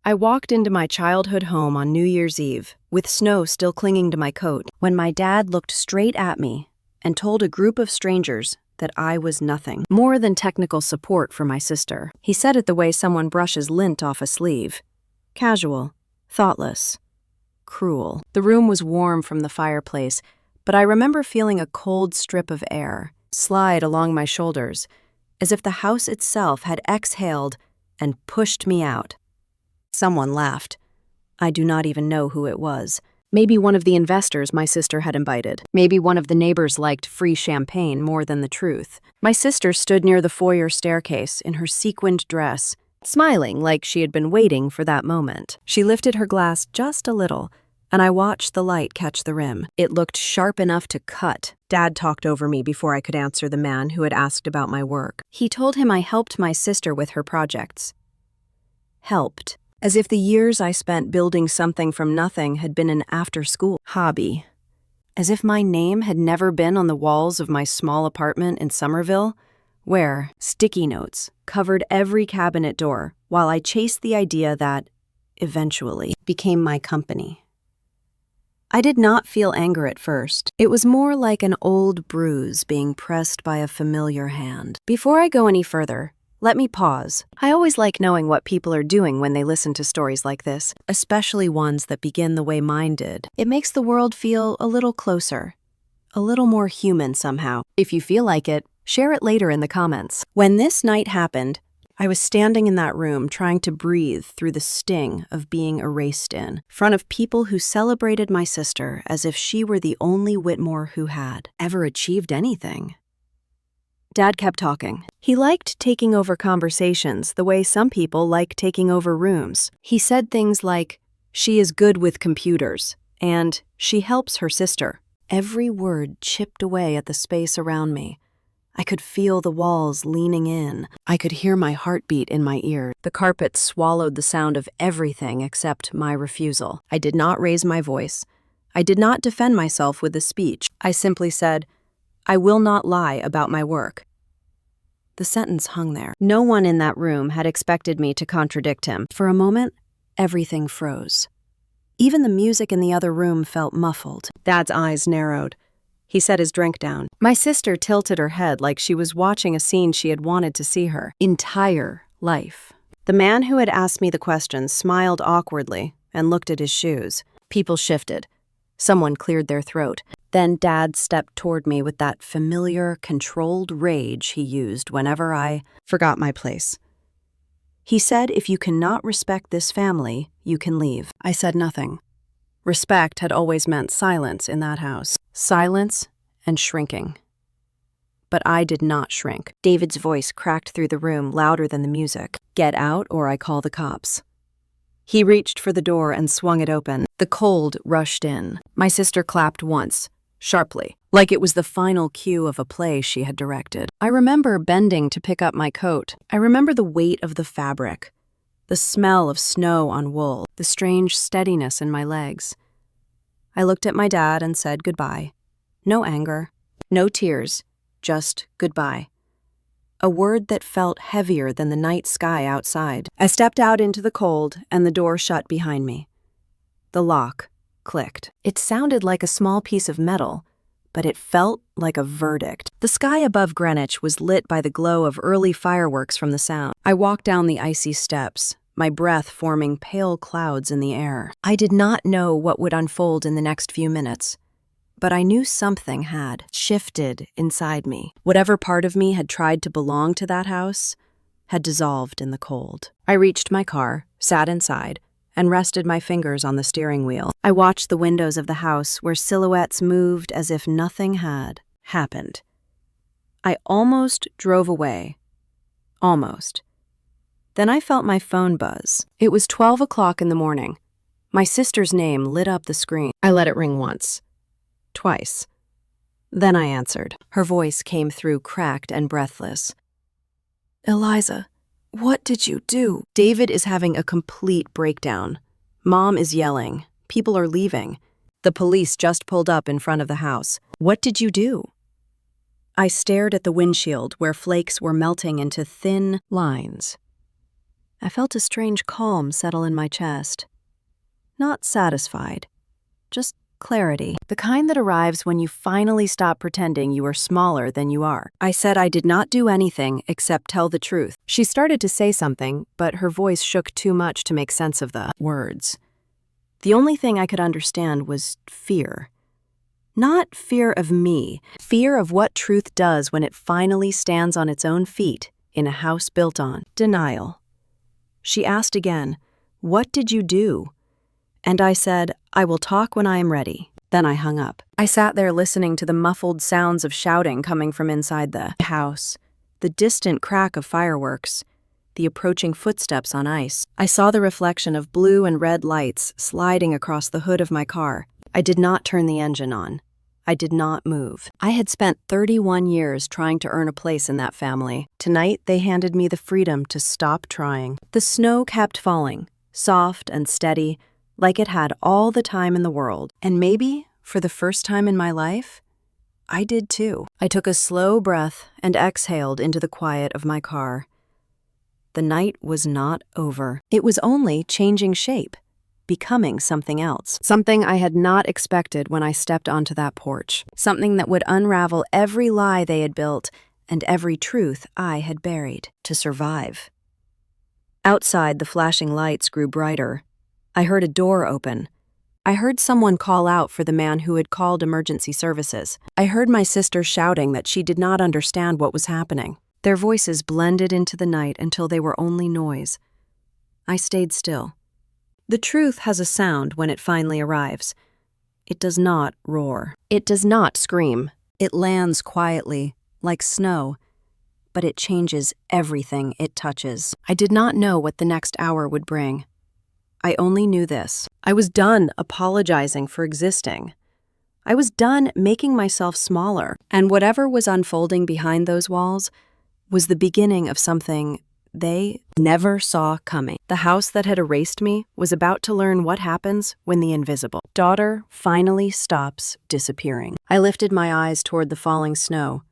I walked into my childhood home on New Year's Eve, with snow still clinging to my coat, when my dad looked straight at me and told a group of strangers that I was nothing more than technical support for my sister. He said it the way someone brushes lint off a sleeve. Casual, thoughtless, cruel. The room was warm from the fireplace, but I remember feeling a cold strip of air slide along my shoulders, as if the house itself had exhaled and pushed me out. Someone laughed. I do not even know who it was. Maybe one of the investors my sister had invited. Maybe one of the neighbors liked free champagne more than the truth. My sister stood near the foyer staircase in her sequined dress, smiling like she had been waiting for that moment. She lifted her glass just a little, and I watched the light catch the rim. It looked sharp enough to cut. Dad talked over me before I could answer the man who had asked about my work. He told him I helped my sister with her projects. Helped. As if the years I spent building something from nothing had been an after-school hobby. As if my name had never been on the walls of my small apartment in Somerville, where sticky notes covered every cabinet door while I chased the idea that, eventually, became my company. I did not feel anger at first. It was more like an old bruise being pressed by a familiar hand. Before I go any further, let me pause. I always like knowing what people are doing when they listen to stories like this, especially ones that begin the way mine did. It makes the world feel a little closer, a little more human somehow. If you feel like it, share it later in the comments. When this night happened, I was standing in that room trying to breathe through the sting of being erased in front of people who celebrated my sister as if she were the only Whitmore who had ever achieved anything. Dad kept talking. He liked taking over conversations the way some people like taking over rooms. He said things like, "She is good with computers," and "she helps her sister." Every word chipped away at the space around me. I could feel the walls leaning in. I could hear my heartbeat in my ear. The carpet swallowed the sound of everything except my refusal. I did not raise my voice. I did not defend myself with a speech. I simply said, "I will not lie about my work." The sentence hung there. No one in that room had expected me to contradict him. For a moment, everything froze. Even the music in the other room felt muffled. Dad's eyes narrowed. He set his drink down. My sister tilted her head like she was watching a scene she had wanted to see her entire life. The man who had asked me the questions smiled awkwardly and looked at his shoes. People shifted. Someone cleared their throat. Then Dad stepped toward me with that familiar, controlled rage he used whenever I forgot my place. He said, "If you cannot respect this family, you can leave." I said nothing. Respect had always meant silence in that house. Silence and shrinking. But I did not shrink. David's voice cracked through the room louder than the music. "Get out or I call the cops." He reached for the door and swung it open. The cold rushed in. My sister clapped once, sharply, like it was the final cue of a play she had directed. I remember bending to pick up my coat. I remember the weight of the fabric, the smell of snow on wool, the strange steadiness in my legs. I looked at my dad and said goodbye. No anger, no tears, just goodbye. A word that felt heavier than the night sky outside. I stepped out into the cold, and the door shut behind me. The lock clicked. It sounded like a small piece of metal, but it felt like a verdict. The sky above Greenwich was lit by the glow of early fireworks from the sound. I walked down the icy steps, my breath forming pale clouds in the air. I did not know what would unfold in the next few minutes, but I knew something had shifted inside me. Whatever part of me had tried to belong to that house had dissolved in the cold. I reached my car, sat inside, and rested my fingers on the steering wheel. I watched the windows of the house where silhouettes moved as if nothing had happened. I almost drove away. Almost. Then I felt my phone buzz. It was 12 o'clock in the morning. My sister's name lit up the screen. I let it ring once. Twice. Then I answered. Her voice came through cracked and breathless. "Eliza, what did you do?" "David is having a complete breakdown. Mom is yelling. People are leaving. The police just pulled up in front of the house." "What did you do?" I stared at the windshield where flakes were melting into thin lines. I felt a strange calm settle in my chest. Not satisfied, just clarity. The kind that arrives when you finally stop pretending you are smaller than you are. I said I did not do anything except tell the truth. She started to say something, but her voice shook too much to make sense of the words. The only thing I could understand was fear. Not fear of me, fear of what truth does when it finally stands on its own feet in a house built on denial. She asked again, "What did you do?" And I said, "I will talk when I am ready." Then I hung up. I sat there listening to the muffled sounds of shouting coming from inside the house, the distant crack of fireworks, the approaching footsteps on ice. I saw the reflection of blue and red lights sliding across the hood of my car. I did not turn the engine on. I did not move. I had spent 31 years trying to earn a place in that family. Tonight, they handed me the freedom to stop trying. The snow kept falling, soft and steady, like it had all the time in the world. And maybe, for the first time in my life, I did too. I took a slow breath and exhaled into the quiet of my car. The night was not over. It was only changing shape, becoming something else. Something I had not expected when I stepped onto that porch. Something that would unravel every lie they had built and every truth I had buried to survive. Outside, the flashing lights grew brighter. I heard a door open. I heard someone call out for the man who had called emergency services. I heard my sister shouting that she did not understand what was happening. Their voices blended into the night until they were only noise. I stayed still. The truth has a sound when it finally arrives. It does not roar. It does not scream. It lands quietly, like snow, but it changes everything it touches. I did not know what the next hour would bring. I only knew this. I was done apologizing for existing. I was done making myself smaller, and whatever was unfolding behind those walls was the beginning of something they never saw coming. The house that had erased me was about to learn what happens when the invisible daughter finally stops disappearing. I lifted my eyes toward the falling snow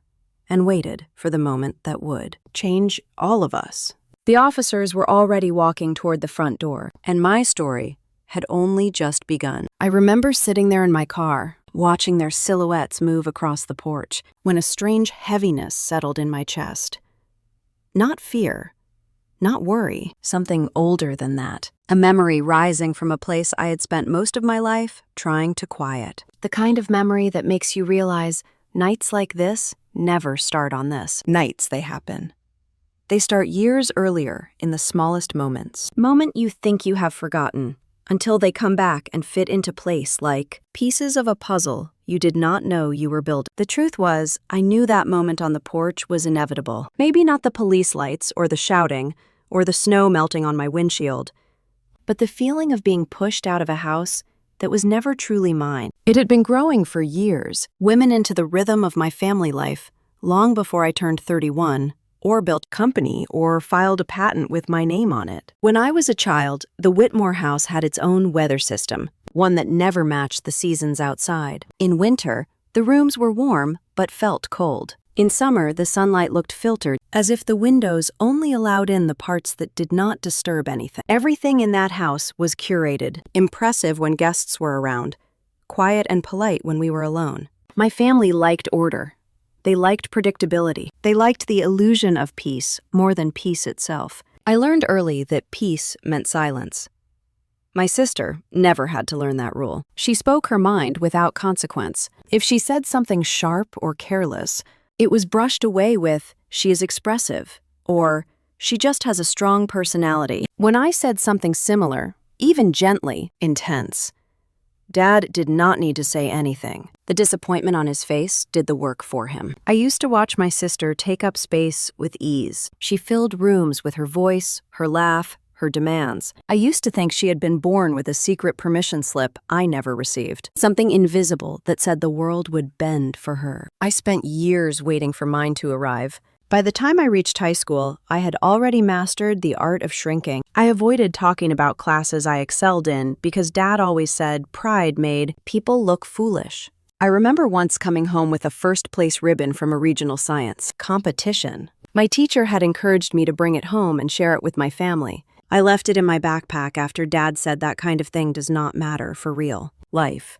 and waited for the moment that would change all of us. The officers were already walking toward the front door, and my story had only just begun. I remember sitting there in my car, watching their silhouettes move across the porch, when a strange heaviness settled in my chest. Not fear, not worry, something older than that. A memory rising from a place I had spent most of my life trying to quiet. The kind of memory that makes you realize nights like this never start on this. Nights, they happen. They start years earlier in the smallest moments. Moment you think you have forgotten, until they come back and fit into place like pieces of a puzzle you did not know you were building. The truth was, I knew that moment on the porch was inevitable. Maybe not the police lights or the shouting or the snow melting on my windshield, but the feeling of being pushed out of a house that was never truly mine. It had been growing for years, women into the rhythm of my family life, long before I turned 31, or built a company or filed a patent with my name on it. When I was a child, the Whitmore house had its own weather system, one that never matched the seasons outside. In winter, the rooms were warm but felt cold. In summer, the sunlight looked filtered, as if the windows only allowed in the parts that did not disturb anything. Everything in that house was curated, impressive when guests were around, quiet and polite when we were alone. My family liked order. They liked predictability. They liked the illusion of peace more than peace itself. I learned early that peace meant silence. My sister never had to learn that rule. She spoke her mind without consequence. If she said something sharp or careless, it was brushed away with, "She is expressive," or "She just has a strong personality." When I said something similar, even gently intense, Dad did not need to say anything. The disappointment on his face did the work for him. I used to watch my sister take up space with ease. She filled rooms with her voice, her laugh, her demands. I used to think she had been born with a secret permission slip I never received. Something invisible that said the world would bend for her. I spent years waiting for mine to arrive. By the time I reached high school, I had already mastered the art of shrinking. I avoided talking about classes I excelled in because Dad always said pride made people look foolish. I remember once coming home with a first-place ribbon from a regional science competition. My teacher had encouraged me to bring it home and share it with my family. I left it in my backpack after Dad said that kind of thing does not matter for real life.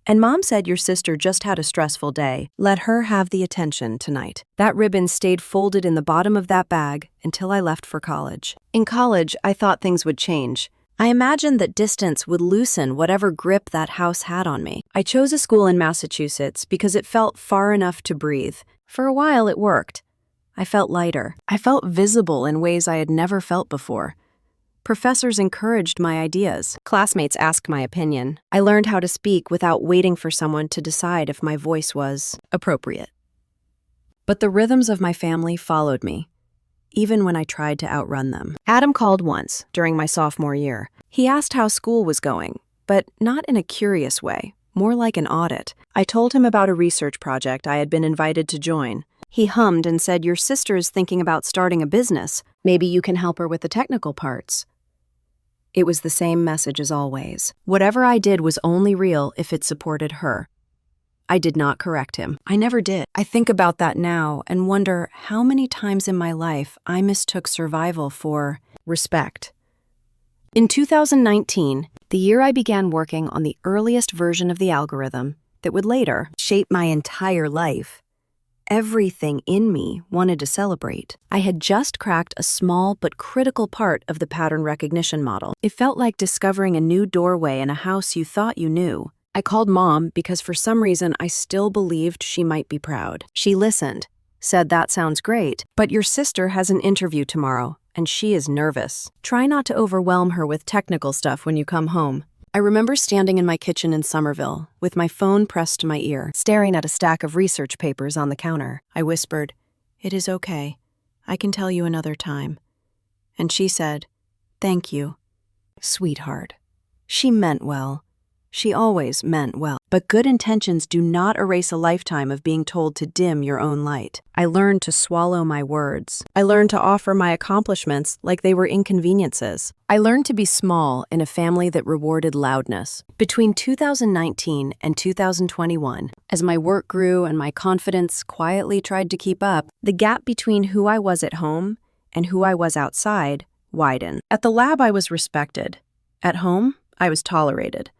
And Mom said your sister just had a stressful day. Let her have the attention tonight. That ribbon stayed folded in the bottom of that bag until I left for college. In college, I thought things would change. I imagined that distance would loosen whatever grip that house had on me. I chose a school in Massachusetts because it felt far enough to breathe. For a while, it worked. I felt lighter. I felt visible in ways I had never felt before. Professors encouraged my ideas. Classmates asked my opinion. I learned how to speak without waiting for someone to decide if my voice was appropriate. But the rhythms of my family followed me, even when I tried to outrun them. Adam called once during my sophomore year. He asked how school was going, but not in a curious way, more like an audit. I told him about a research project I had been invited to join. He hummed and said, "Your sister is thinking about starting a business. Maybe you can help her with the technical parts." It was the same message as always. Whatever I did was only real if it supported her. I did not correct him. I never did. I think about that now and wonder how many times in my life I mistook survival for respect. In 2019, the year I began working on the earliest version of the algorithm that would later shape my entire life, everything in me wanted to celebrate. I had just cracked a small but critical part of the pattern recognition model. It felt like discovering a new doorway in a house you thought you knew. I called Mom because for some reason I still believed she might be proud. She listened, said, "That sounds great, but your sister has an interview tomorrow, and she is nervous. Try not to overwhelm her with technical stuff when you come home." I remember standing in my kitchen in Somerville, with my phone pressed to my ear, staring at a stack of research papers on the counter. I whispered, "It is okay. I can tell you another time." And she said, "Thank you, sweetheart." She meant well. She always meant well. But good intentions do not erase a lifetime of being told to dim your own light. I learned to swallow my words. I learned to offer my accomplishments like they were inconveniences. I learned to be small in a family that rewarded loudness. Between 2019 and 2021, as my work grew and my confidence quietly tried to keep up, the gap between who I was at home and who I was outside widened. At the lab, I was respected. At home, I was tolerated.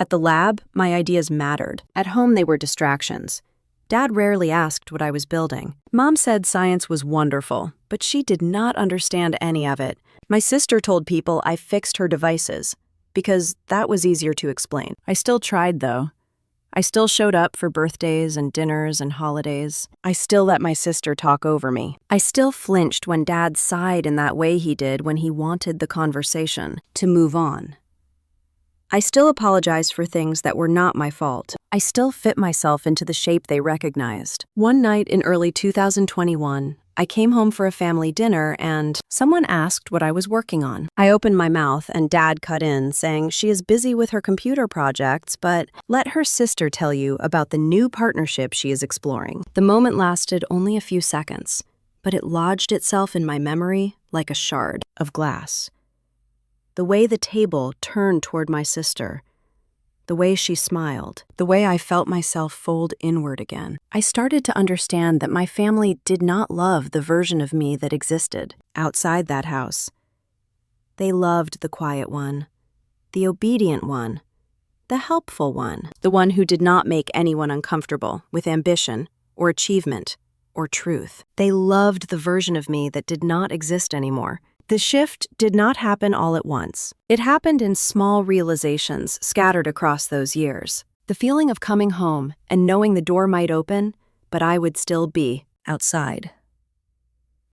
At the lab, my ideas mattered. At home, they were distractions. Dad rarely asked what I was building. Mom said science was wonderful, but she did not understand any of it. My sister told people I fixed her devices, because that was easier to explain. I still tried, though. I still showed up for birthdays and dinners and holidays. I still let my sister talk over me. I still flinched when Dad sighed in that way he did when he wanted the conversation to move on. I still apologized for things that were not my fault. I still fit myself into the shape they recognized. One night in early 2021, I came home for a family dinner and someone asked what I was working on. I opened my mouth and Dad cut in, saying she is busy with her computer projects, but let her sister tell you about the new partnership she is exploring. The moment lasted only a few seconds, but it lodged itself in my memory like a shard of glass. The way the table turned toward my sister, the way she smiled, the way I felt myself fold inward again. I started to understand that my family did not love the version of me that existed outside that house. They loved the quiet one, the obedient one, the helpful one, the one who did not make anyone uncomfortable with ambition or achievement or truth. They loved the version of me that did not exist anymore. The shift did not happen all at once. It happened in small realizations scattered across those years. The feeling of coming home and knowing the door might open, but I would still be outside.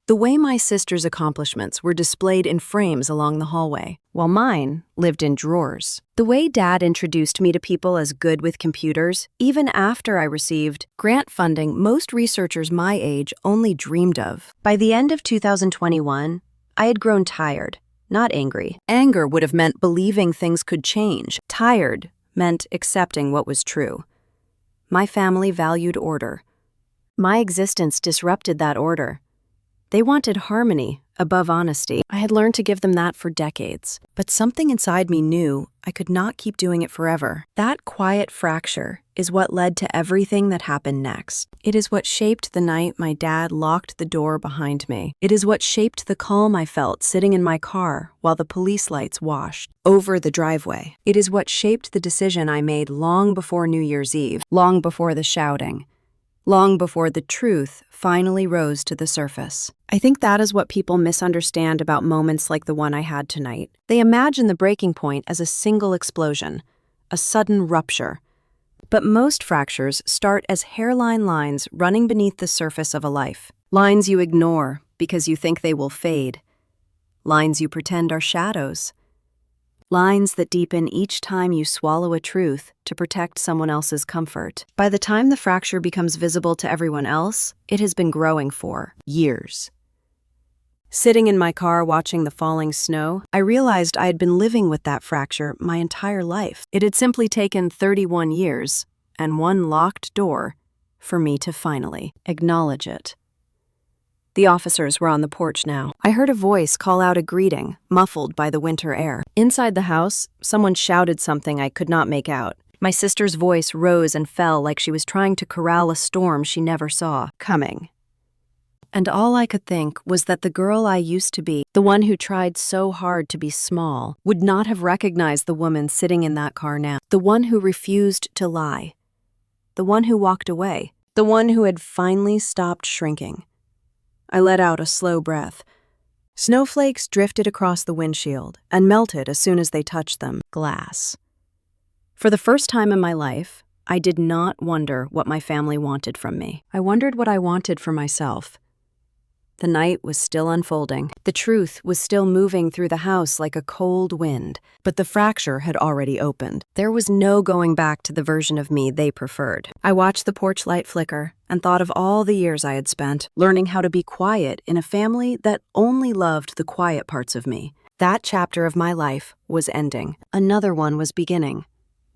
The way my sister's accomplishments were displayed in frames along the hallway, while mine lived in drawers. The way Dad introduced me to people as good with computers, even after I received grant funding most researchers my age only dreamed of. By the end of 2021, I had grown tired, not angry. Anger would have meant believing things could change. Tired meant accepting what was true. My family valued order. My existence disrupted that order. They wanted harmony above honesty. I had learned to give them that for decades. But something inside me knew I could not keep doing it forever. That quiet fracture is what led to everything that happened next. It is what shaped the night my dad locked the door behind me. It is what shaped the calm I felt sitting in my car while the police lights washed over the driveway. It is what shaped the decision I made long before New Year's Eve, long before the shouting, long before the truth finally rose to the surface. I think that is what people misunderstand about moments like the one I had tonight. They imagine the breaking point as a single explosion, a sudden rupture. But most fractures start as hairline lines running beneath the surface of a life. Lines you ignore because you think they will fade. Lines you pretend are shadows. Lines that deepen each time you swallow a truth to protect someone else's comfort. By the time the fracture becomes visible to everyone else, it has been growing for years. Sitting in my car watching the falling snow, I realized I had been living with that fracture my entire life. It had simply taken 31 years and one locked door for me to finally acknowledge it. The officers were on the porch now. I heard a voice call out a greeting, muffled by the winter air. Inside the house, someone shouted something I could not make out. My sister's voice rose and fell like she was trying to corral a storm she never saw coming. And all I could think was that the girl I used to be, the one who tried so hard to be small, would not have recognized the woman sitting in that car now. The one who refused to lie. The one who walked away. The one who had finally stopped shrinking. I let out a slow breath. Snowflakes drifted across the windshield and melted as soon as they touched them. Glass. For the first time in my life, I did not wonder what my family wanted from me. I wondered what I wanted for myself. The night was still unfolding. The truth was still moving through the house like a cold wind, but the fracture had already opened. There was no going back to the version of me they preferred. I watched the porch light flicker and thought of all the years I had spent learning how to be quiet in a family that only loved the quiet parts of me. That chapter of my life was ending. Another one was beginning,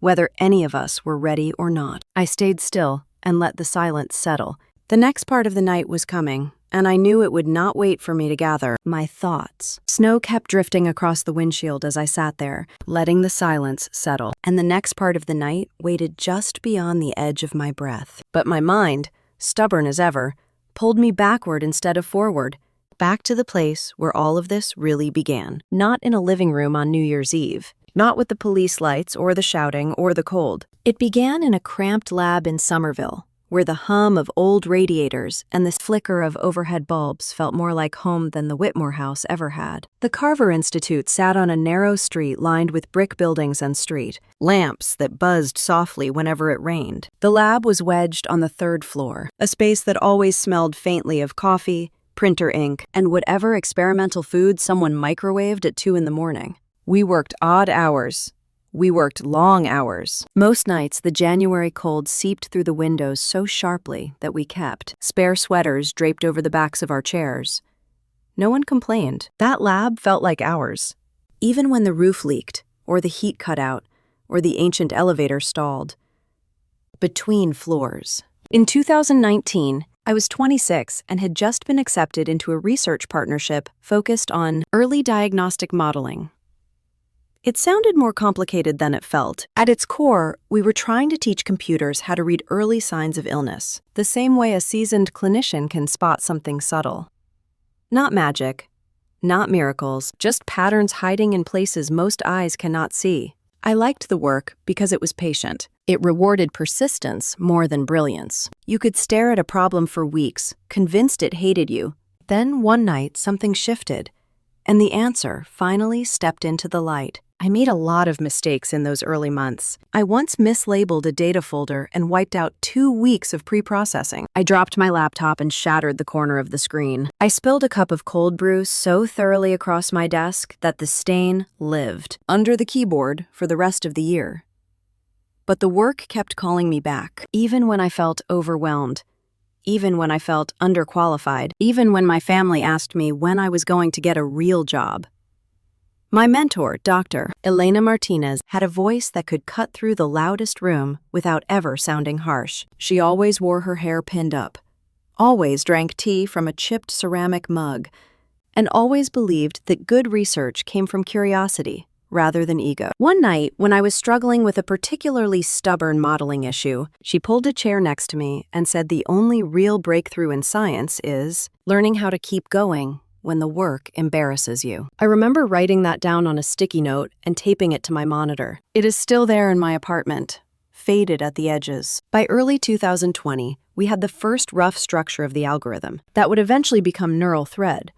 whether any of us were ready or not. I stayed still and let the silence settle. The next part of the night was coming, and I knew it would not wait for me to gather my thoughts. Snow kept drifting across the windshield as I sat there, letting the silence settle. And the next part of the night waited just beyond the edge of my breath. But my mind, stubborn as ever, pulled me backward instead of forward, back to the place where all of this really began. Not in a living room on New Year's Eve. Not with the police lights or the shouting or the cold. It began in a cramped lab in Somerville, where the hum of old radiators and the flicker of overhead bulbs felt more like home than the Whitmore house ever had. The Carver Institute sat on a narrow street lined with brick buildings and street lamps that buzzed softly whenever it rained. The lab was wedged on the third floor, a space that always smelled faintly of coffee, printer ink, and whatever experimental food someone microwaved at 2 a.m. We worked odd hours. We worked long hours. Most nights, the January cold seeped through the windows so sharply that we kept spare sweaters draped over the backs of our chairs. No one complained. That lab felt like ours. Even when the roof leaked, or the heat cut out, or the ancient elevator stalled. Between floors. In 2019, I was 26 and had just been accepted into a research partnership focused on early diagnostic modeling. It sounded more complicated than it felt. At its core, we were trying to teach computers how to read early signs of illness, the same way a seasoned clinician can spot something subtle. Not magic, not miracles, just patterns hiding in places most eyes cannot see. I liked the work because it was patient. It rewarded persistence more than brilliance. You could stare at a problem for weeks, convinced it hated you. Then one night, something shifted, and the answer finally stepped into the light. I made a lot of mistakes in those early months. I once mislabeled a data folder and wiped out 2 weeks of pre-processing. I dropped my laptop and shattered the corner of the screen. I spilled a cup of cold brew so thoroughly across my desk that the stain lived under the keyboard for the rest of the year. But the work kept calling me back, even when I felt overwhelmed, even when I felt underqualified, even when my family asked me when I was going to get a real job. My mentor, Dr. Elena Martinez, had a voice that could cut through the loudest room without ever sounding harsh. She always wore her hair pinned up, always drank tea from a chipped ceramic mug, and always believed that good research came from curiosity rather than ego. One night, when I was struggling with a particularly stubborn modeling issue, she pulled a chair next to me and said the only real breakthrough in science is learning how to keep going when the work embarrasses you. I remember writing that down on a sticky note and taping it to my monitor. It is still there in my apartment, faded at the edges. By early 2020, we had the first rough structure of the algorithm that would eventually become neural thread,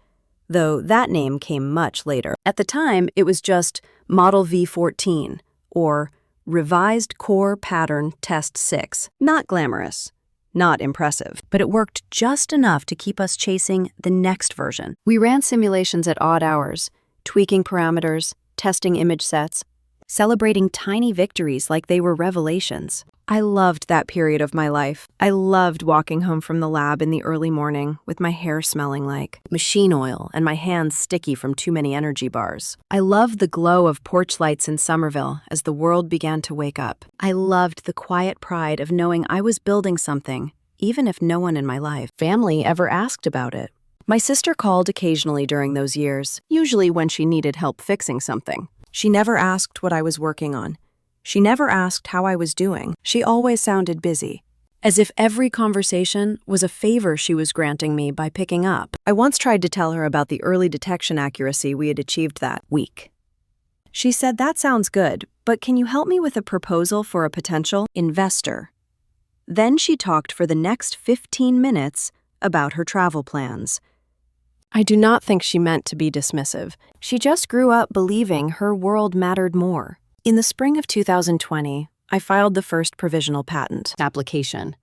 though that name came much later. At the time, it was just Model V14, or Revised Core Pattern Test 6. Not glamorous, not impressive, but it worked just enough to keep us chasing the next version. We ran simulations at odd hours, tweaking parameters, testing image sets, celebrating tiny victories like they were revelations. I loved that period of my life. I loved walking home from the lab in the early morning with my hair smelling like machine oil and my hands sticky from too many energy bars. I loved the glow of porch lights in Somerville as the world began to wake up. I loved the quiet pride of knowing I was building something, even if no one in my family ever asked about it. My sister called occasionally during those years, usually when she needed help fixing something. She never asked what I was working on. She never asked how I was doing. She always sounded busy, as if every conversation was a favor she was granting me by picking up. I once tried to tell her about the early detection accuracy we had achieved that week. She said, "That sounds good, but can you help me with a proposal for a potential investor?" Then she talked for the next 15 minutes about her travel plans. I do not think she meant to be dismissive. She just grew up believing her world mattered more. In the spring of 2020, I filed the first provisional patent application.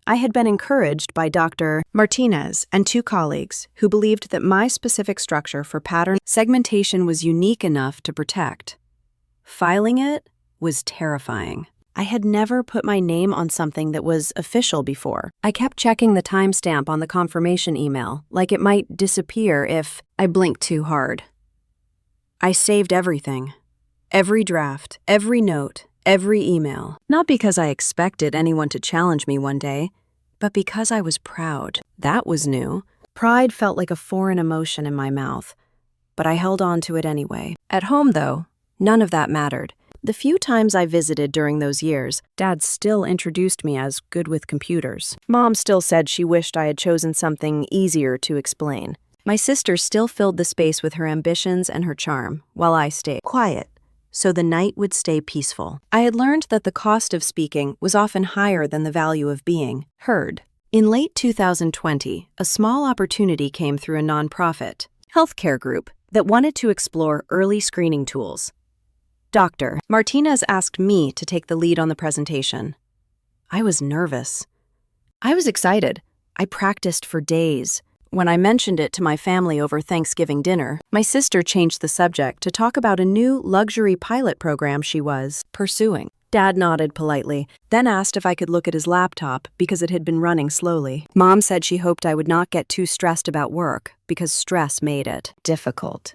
I had been encouraged by Dr. Martinez and 2 colleagues who believed that my specific structure for pattern segmentation was unique enough to protect. Filing it was terrifying. I had never put my name on something that was official before. I kept checking the timestamp on the confirmation email, like it might disappear if I blinked too hard. I saved everything. Every draft, every note, every email. Not because I expected anyone to challenge me one day, but because I was proud. That was new. Pride felt like a foreign emotion in my mouth, but I held on to it anyway. At home, though, none of that mattered. The few times I visited during those years, Dad still introduced me as good with computers. Mom still said she wished I had chosen something easier to explain. My sister still filled the space with her ambitions and her charm, while I stayed quiet, so the night would stay peaceful. I had learned that the cost of speaking was often higher than the value of being heard. In late 2020, a small opportunity came through a nonprofit healthcare group that wanted to explore early screening tools. Dr. Martinez asked me to take the lead on the presentation. I was nervous. I was excited. I practiced for days. When I mentioned it to my family over Thanksgiving dinner, my sister changed the subject to talk about a new luxury pilot program she was pursuing. Dad nodded politely, then asked if I could look at his laptop because it had been running slowly. Mom said she hoped I would not get too stressed about work because stress made it difficult.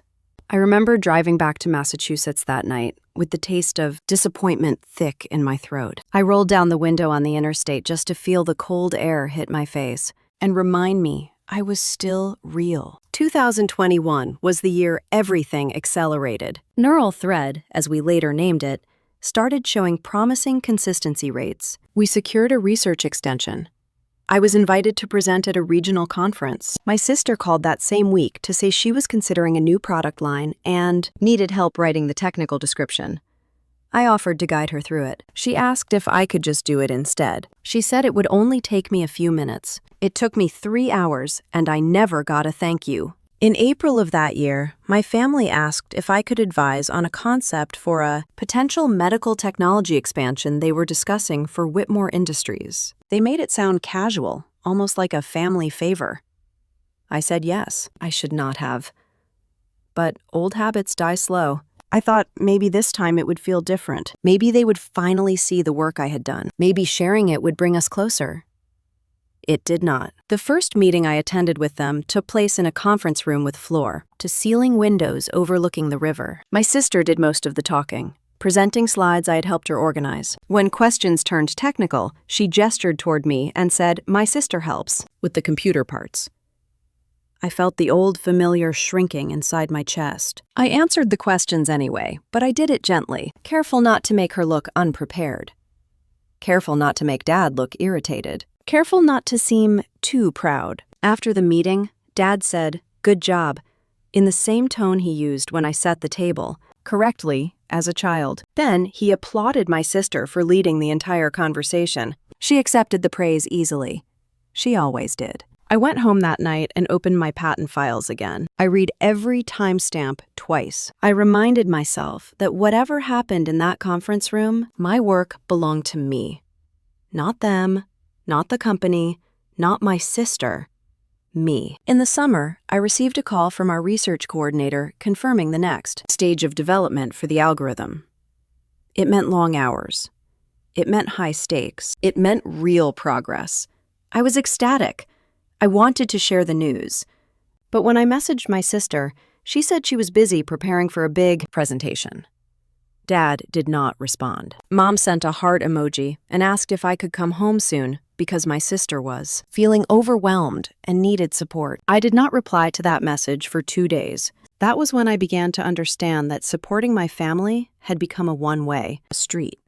I remember driving back to Massachusetts that night with the taste of disappointment thick in my throat. I rolled down the window on the interstate just to feel the cold air hit my face and remind me I was still real. 2021 was the year everything accelerated. Neural thread, as we later named it, started showing promising consistency rates. We secured a research extension. I was invited to present at a regional conference. My sister called that same week to say she was considering a new product line and needed help writing the technical description. I offered to guide her through it. She asked if I could just do it instead. She said it would only take me a few minutes. It took me 3 hours, and I never got a thank you. In April of that year, my family asked if I could advise on a concept for a potential medical technology expansion they were discussing for Whitmore Industries. They made it sound casual, almost like a family favor. I said yes. I should not have. But old habits die slow. I thought maybe this time it would feel different. Maybe they would finally see the work I had done. Maybe sharing it would bring us closer. It did not. The first meeting I attended with them took place in a conference room with floor-to-ceiling windows overlooking the river. My sister did most of the talking. presenting slides I had helped her organize. When questions turned technical, she gestured toward me and said, "My sister helps with the computer parts." I felt the old familiar shrinking inside my chest. I answered the questions anyway, but I did it gently, careful not to make her look unprepared. Careful not to make Dad look irritated. Careful not to seem too proud. After the meeting, Dad said, "Good job," in the same tone he used when I set the table, correctly, as a child. Then he applauded my sister for leading the entire conversation. She accepted the praise easily. She always did. I went home that night and opened my patent files again. I read every timestamp twice. I reminded myself that whatever happened in that conference room, my work belonged to me. Not them, not the company, not my sister. Me. In the summer, I received a call from our research coordinator confirming the next stage of development for the algorithm. It meant long hours. It meant high stakes. It meant real progress. I was ecstatic. I wanted to share the news. But when I messaged my sister, she said she was busy preparing for a big presentation. Dad did not respond. Mom sent a heart emoji and asked if I could come home soon because my sister was feeling overwhelmed and needed support. I did not reply to that message for 2 days. That was when I began to understand that supporting my family had become a one-way street.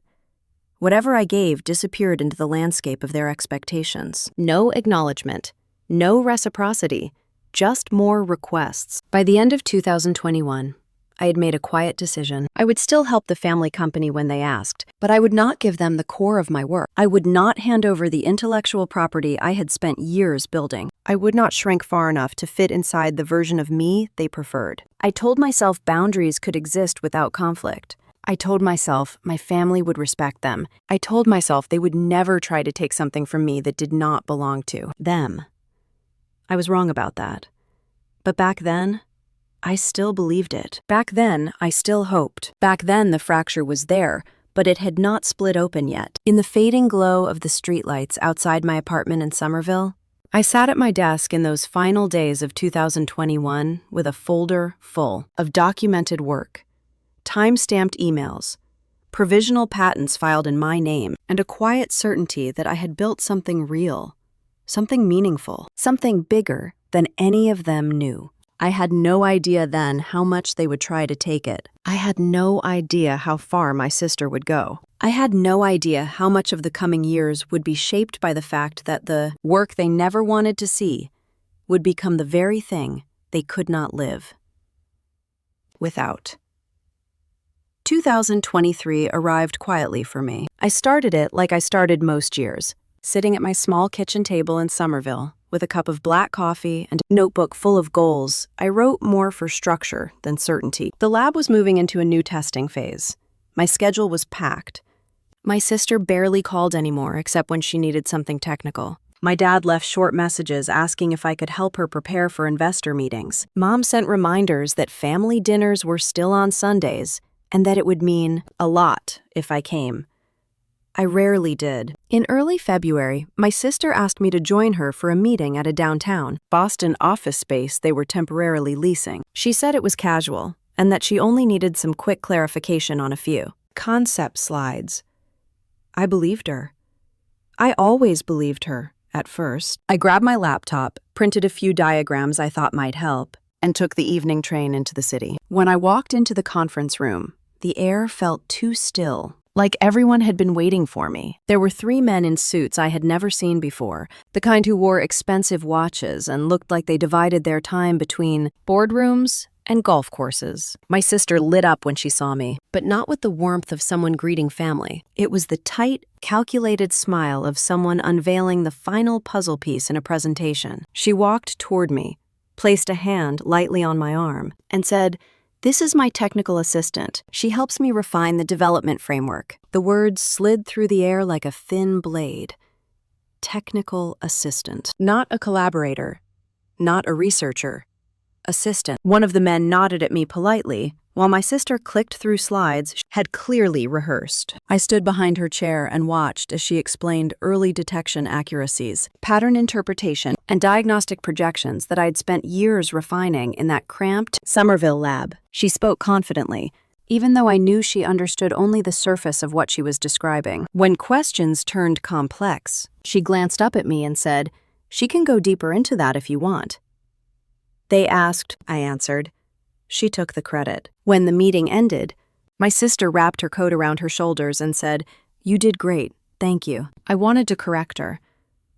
Whatever I gave disappeared into the landscape of their expectations. No acknowledgement. No reciprocity, just more requests. By the end of 2021, I had made a quiet decision. I would still help the family company when they asked, but I would not give them the core of my work. I would not hand over the intellectual property I had spent years building. I would not shrink far enough to fit inside the version of me they preferred. I told myself boundaries could exist without conflict. I told myself my family would respect them. I told myself they would never try to take something from me that did not belong to them. I was wrong about that. But back then, I still believed it. Back then, I still hoped. Back then, the fracture was there, but it had not split open yet. In the fading glow of the streetlights outside my apartment in Somerville, I sat at my desk in those final days of 2021 with a folder full of documented work, time-stamped emails, provisional patents filed in my name, and a quiet certainty that I had built something real. Something meaningful, something bigger than any of them knew. I had no idea then how much they would try to take it. I had no idea how far my sister would go. I had no idea how much of the coming years would be shaped by the fact that the work they never wanted to see would become the very thing they could not live without. 2023 arrived quietly for me. I started it like I started most years, sitting at my small kitchen table in Somerville with a cup of black coffee and a notebook full of goals. I wrote more for structure than certainty. The lab was moving into a new testing phase. My schedule was packed. My sister barely called anymore except when she needed something technical. My dad left short messages asking if I could help her prepare for investor meetings. Mom sent reminders that family dinners were still on Sundays and that it would mean a lot if I came. I rarely did. In early February, my sister asked me to join her for a meeting at a downtown Boston office space they were temporarily leasing. She said it was casual and that she only needed some quick clarification on a few concept slides. I believed her. I always believed her, at first. I grabbed my laptop, printed a few diagrams I thought might help, and took the evening train into the city. When I walked into the conference room, the air felt too still. Like everyone had been waiting for me. There were 3 men in suits I had never seen before, the kind who wore expensive watches and looked like they divided their time between boardrooms and golf courses. My sister lit up when she saw me, but not with the warmth of someone greeting family. It was the tight, calculated smile of someone unveiling the final puzzle piece in a presentation. She walked toward me, placed a hand lightly on my arm, and said, "This is my technical assistant. She helps me refine the development framework." The words slid through the air like a thin blade. Technical assistant. Not a collaborator. Not a researcher. Assistant. One of the men nodded at me politely, while my sister clicked through slides she had clearly rehearsed. I stood behind her chair and watched as she explained early detection accuracies, pattern interpretation, and diagnostic projections that I'd spent years refining in that cramped Somerville lab. She spoke confidently, even though I knew she understood only the surface of what she was describing. When questions turned complex, she glanced up at me and said, "She can go deeper into that if you want." "They asked," I answered. She took the credit. When the meeting ended, my sister wrapped her coat around her shoulders and said, "You did great, thank you." I wanted to correct her.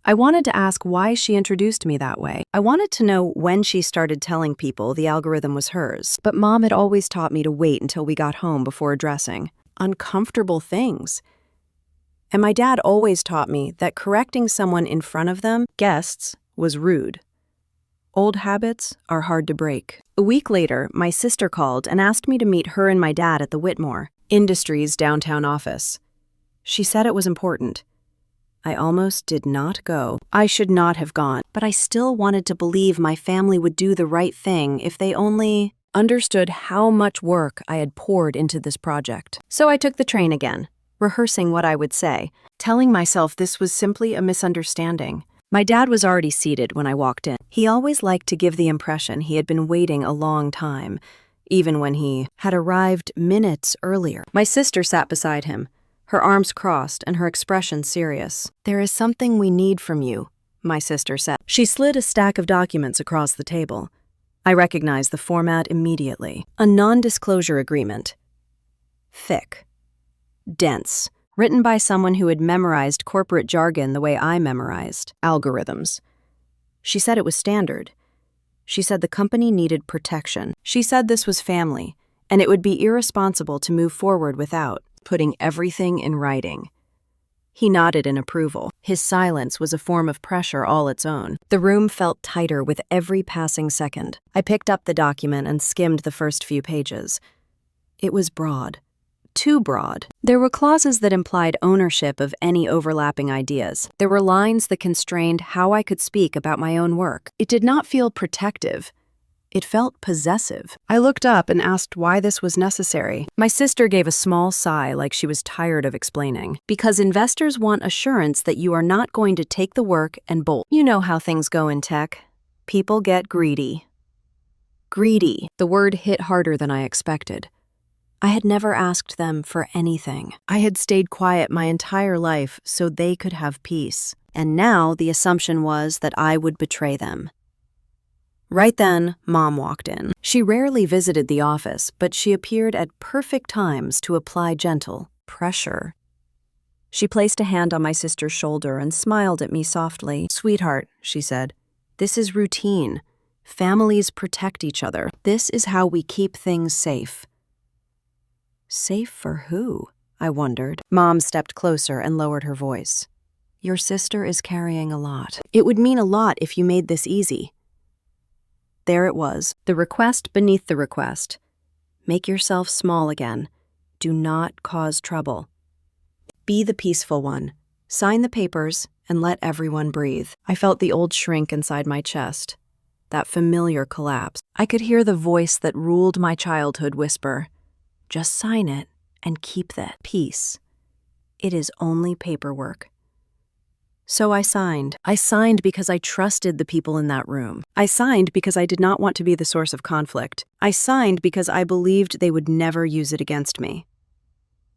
I wanted to ask why she introduced me that way. I wanted to know when she started telling people the algorithm was hers. But Mom had always taught me to wait until we got home before addressing uncomfortable things. And my dad always taught me that correcting someone in front of them, guests, was rude. Old habits are hard to break. A week later, my sister called and asked me to meet her and my dad at the Whitmore Industries downtown office. She said it was important. I almost did not go. I should not have gone, but I still wanted to believe my family would do the right thing if they only understood how much work I had poured into this project. So I took the train again, rehearsing what I would say, telling myself this was simply a misunderstanding. My dad was already seated when I walked in. He always liked to give the impression he had been waiting a long time, even when he had arrived minutes earlier. My sister sat beside him, her arms crossed and her expression serious. "There is something we need from you," my sister said. She slid a stack of documents across the table. I recognized the format immediately. A non-disclosure agreement. Thick. Dense. Written by someone who had memorized corporate jargon the way I memorized algorithms. She said it was standard. She said the company needed protection. She said this was family, and it would be irresponsible to move forward without putting everything in writing. He nodded in approval. His silence was a form of pressure all its own. The room felt tighter with every passing second. I picked up the document and skimmed the first few pages. It was broad. Too broad. There were clauses that implied ownership of any overlapping ideas. There were lines that constrained how I could speak about my own work. It did not feel protective. It felt possessive. I looked up and asked why this was necessary. My sister gave a small sigh like she was tired of explaining. Because investors want assurance that you are not going to take the work and bolt. You know how things go in tech. People get greedy. Greedy. The word hit harder than I expected. I had never asked them for anything. I had stayed quiet my entire life so they could have peace. And now the assumption was that I would betray them. Right then, Mom walked in. She rarely visited the office, but she appeared at perfect times to apply gentle pressure. She placed a hand on my sister's shoulder and smiled at me softly. "Sweetheart," she said, "this is routine. Families protect each other. This is how we keep things safe." Safe for who? I wondered. Mom stepped closer and lowered her voice. "Your sister is carrying a lot. It would mean a lot if you made this easy." There it was, the request beneath the request. Make yourself small again. Do not cause trouble. Be the peaceful one. Sign the papers and let everyone breathe. I felt the old shrink inside my chest, that familiar collapse. I could hear the voice that ruled my childhood whisper, "Just sign it and keep that peace. It is only paperwork." So I signed. I signed because I trusted the people in that room. I signed because I did not want to be the source of conflict. I signed because I believed they would never use it against me.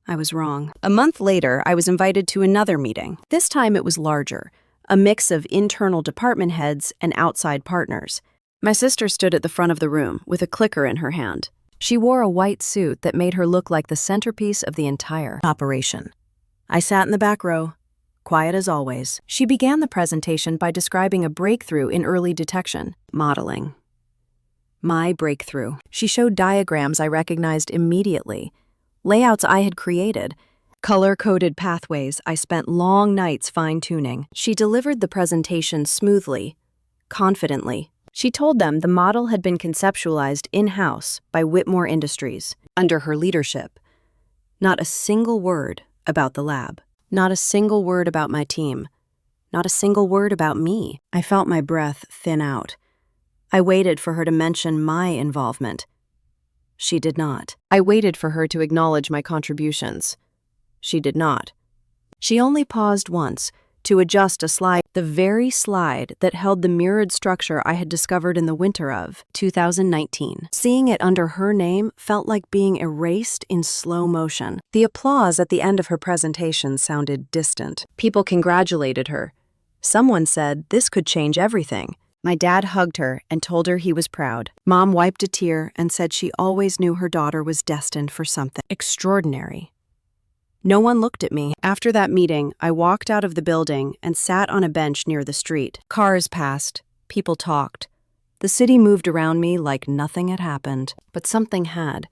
I was wrong. A month later, I was invited to another meeting. This time it was larger, a mix of internal department heads and outside partners. My sister stood at the front of the room with a clicker in her hand. She wore a white suit that made her look like the centerpiece of the entire operation. I sat in the back row, quiet as always. She began the presentation by describing a breakthrough in early detection, modeling. My breakthrough. She showed diagrams I recognized immediately, layouts I had created, color-coded pathways I spent long nights fine-tuning. She delivered the presentation smoothly, confidently. She told them the model had been conceptualized in-house by Whitmore Industries, under her leadership. Not a single word about the lab. Not a single word about my team. Not a single word about me. I felt my breath thin out. I waited for her to mention my involvement. She did not. I waited for her to acknowledge my contributions. She did not. She only paused once, to adjust a slide, the very slide that held the mirrored structure I had discovered in the winter of 2019. Seeing it under her name felt like being erased in slow motion. The applause at the end of her presentation sounded distant. People congratulated her. Someone said this could change everything. My dad hugged her and told her he was proud. Mom wiped a tear and said she always knew her daughter was destined for something extraordinary. No one looked at me. After that meeting, I walked out of the building and sat on a bench near the street. Cars passed. People talked. The city moved around me like nothing had happened. But something had.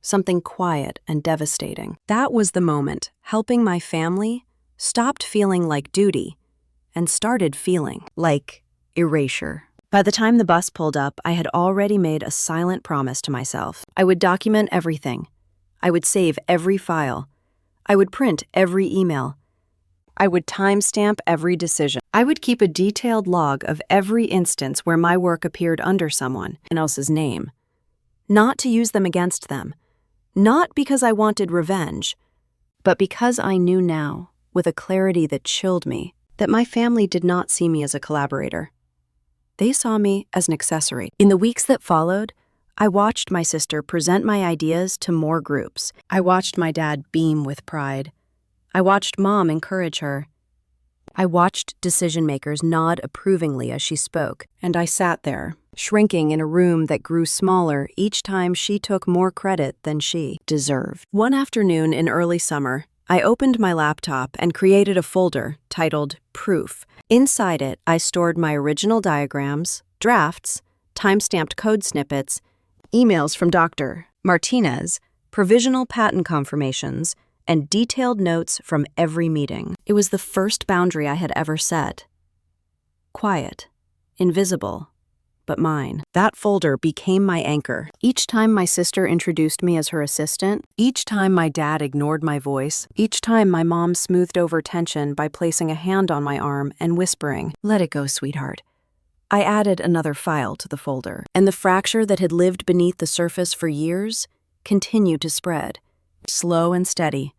Something quiet and devastating. That was the moment helping my family stopped feeling like duty and started feeling like erasure. By the time the bus pulled up, I had already made a silent promise to myself. I would document everything. I would save every file. I would print every email. I would timestamp every decision. I would keep a detailed log of every instance where my work appeared under someone else's name. Not to use them against them. Not because I wanted revenge, but because I knew now, with a clarity that chilled me, that my family did not see me as a collaborator. They saw me as an accessory. In the weeks that followed, I watched my sister present my ideas to more groups. I watched my dad beam with pride. I watched Mom encourage her. I watched decision-makers nod approvingly as she spoke, and I sat there, shrinking in a room that grew smaller each time she took more credit than she deserved. One afternoon in early summer, I opened my laptop and created a folder titled Proof. Inside it, I stored my original diagrams, drafts, time-stamped code snippets, emails from Dr. Martinez, provisional patent confirmations, and detailed notes from every meeting. It was the first boundary I had ever set. Quiet, invisible, but mine. That folder became my anchor. Each time my sister introduced me as her assistant, each time my dad ignored my voice, each time my mom smoothed over tension by placing a hand on my arm and whispering, "Let it go, sweetheart," I added another file to the folder, and the fracture that had lived beneath the surface for years continued to spread, slow and steady,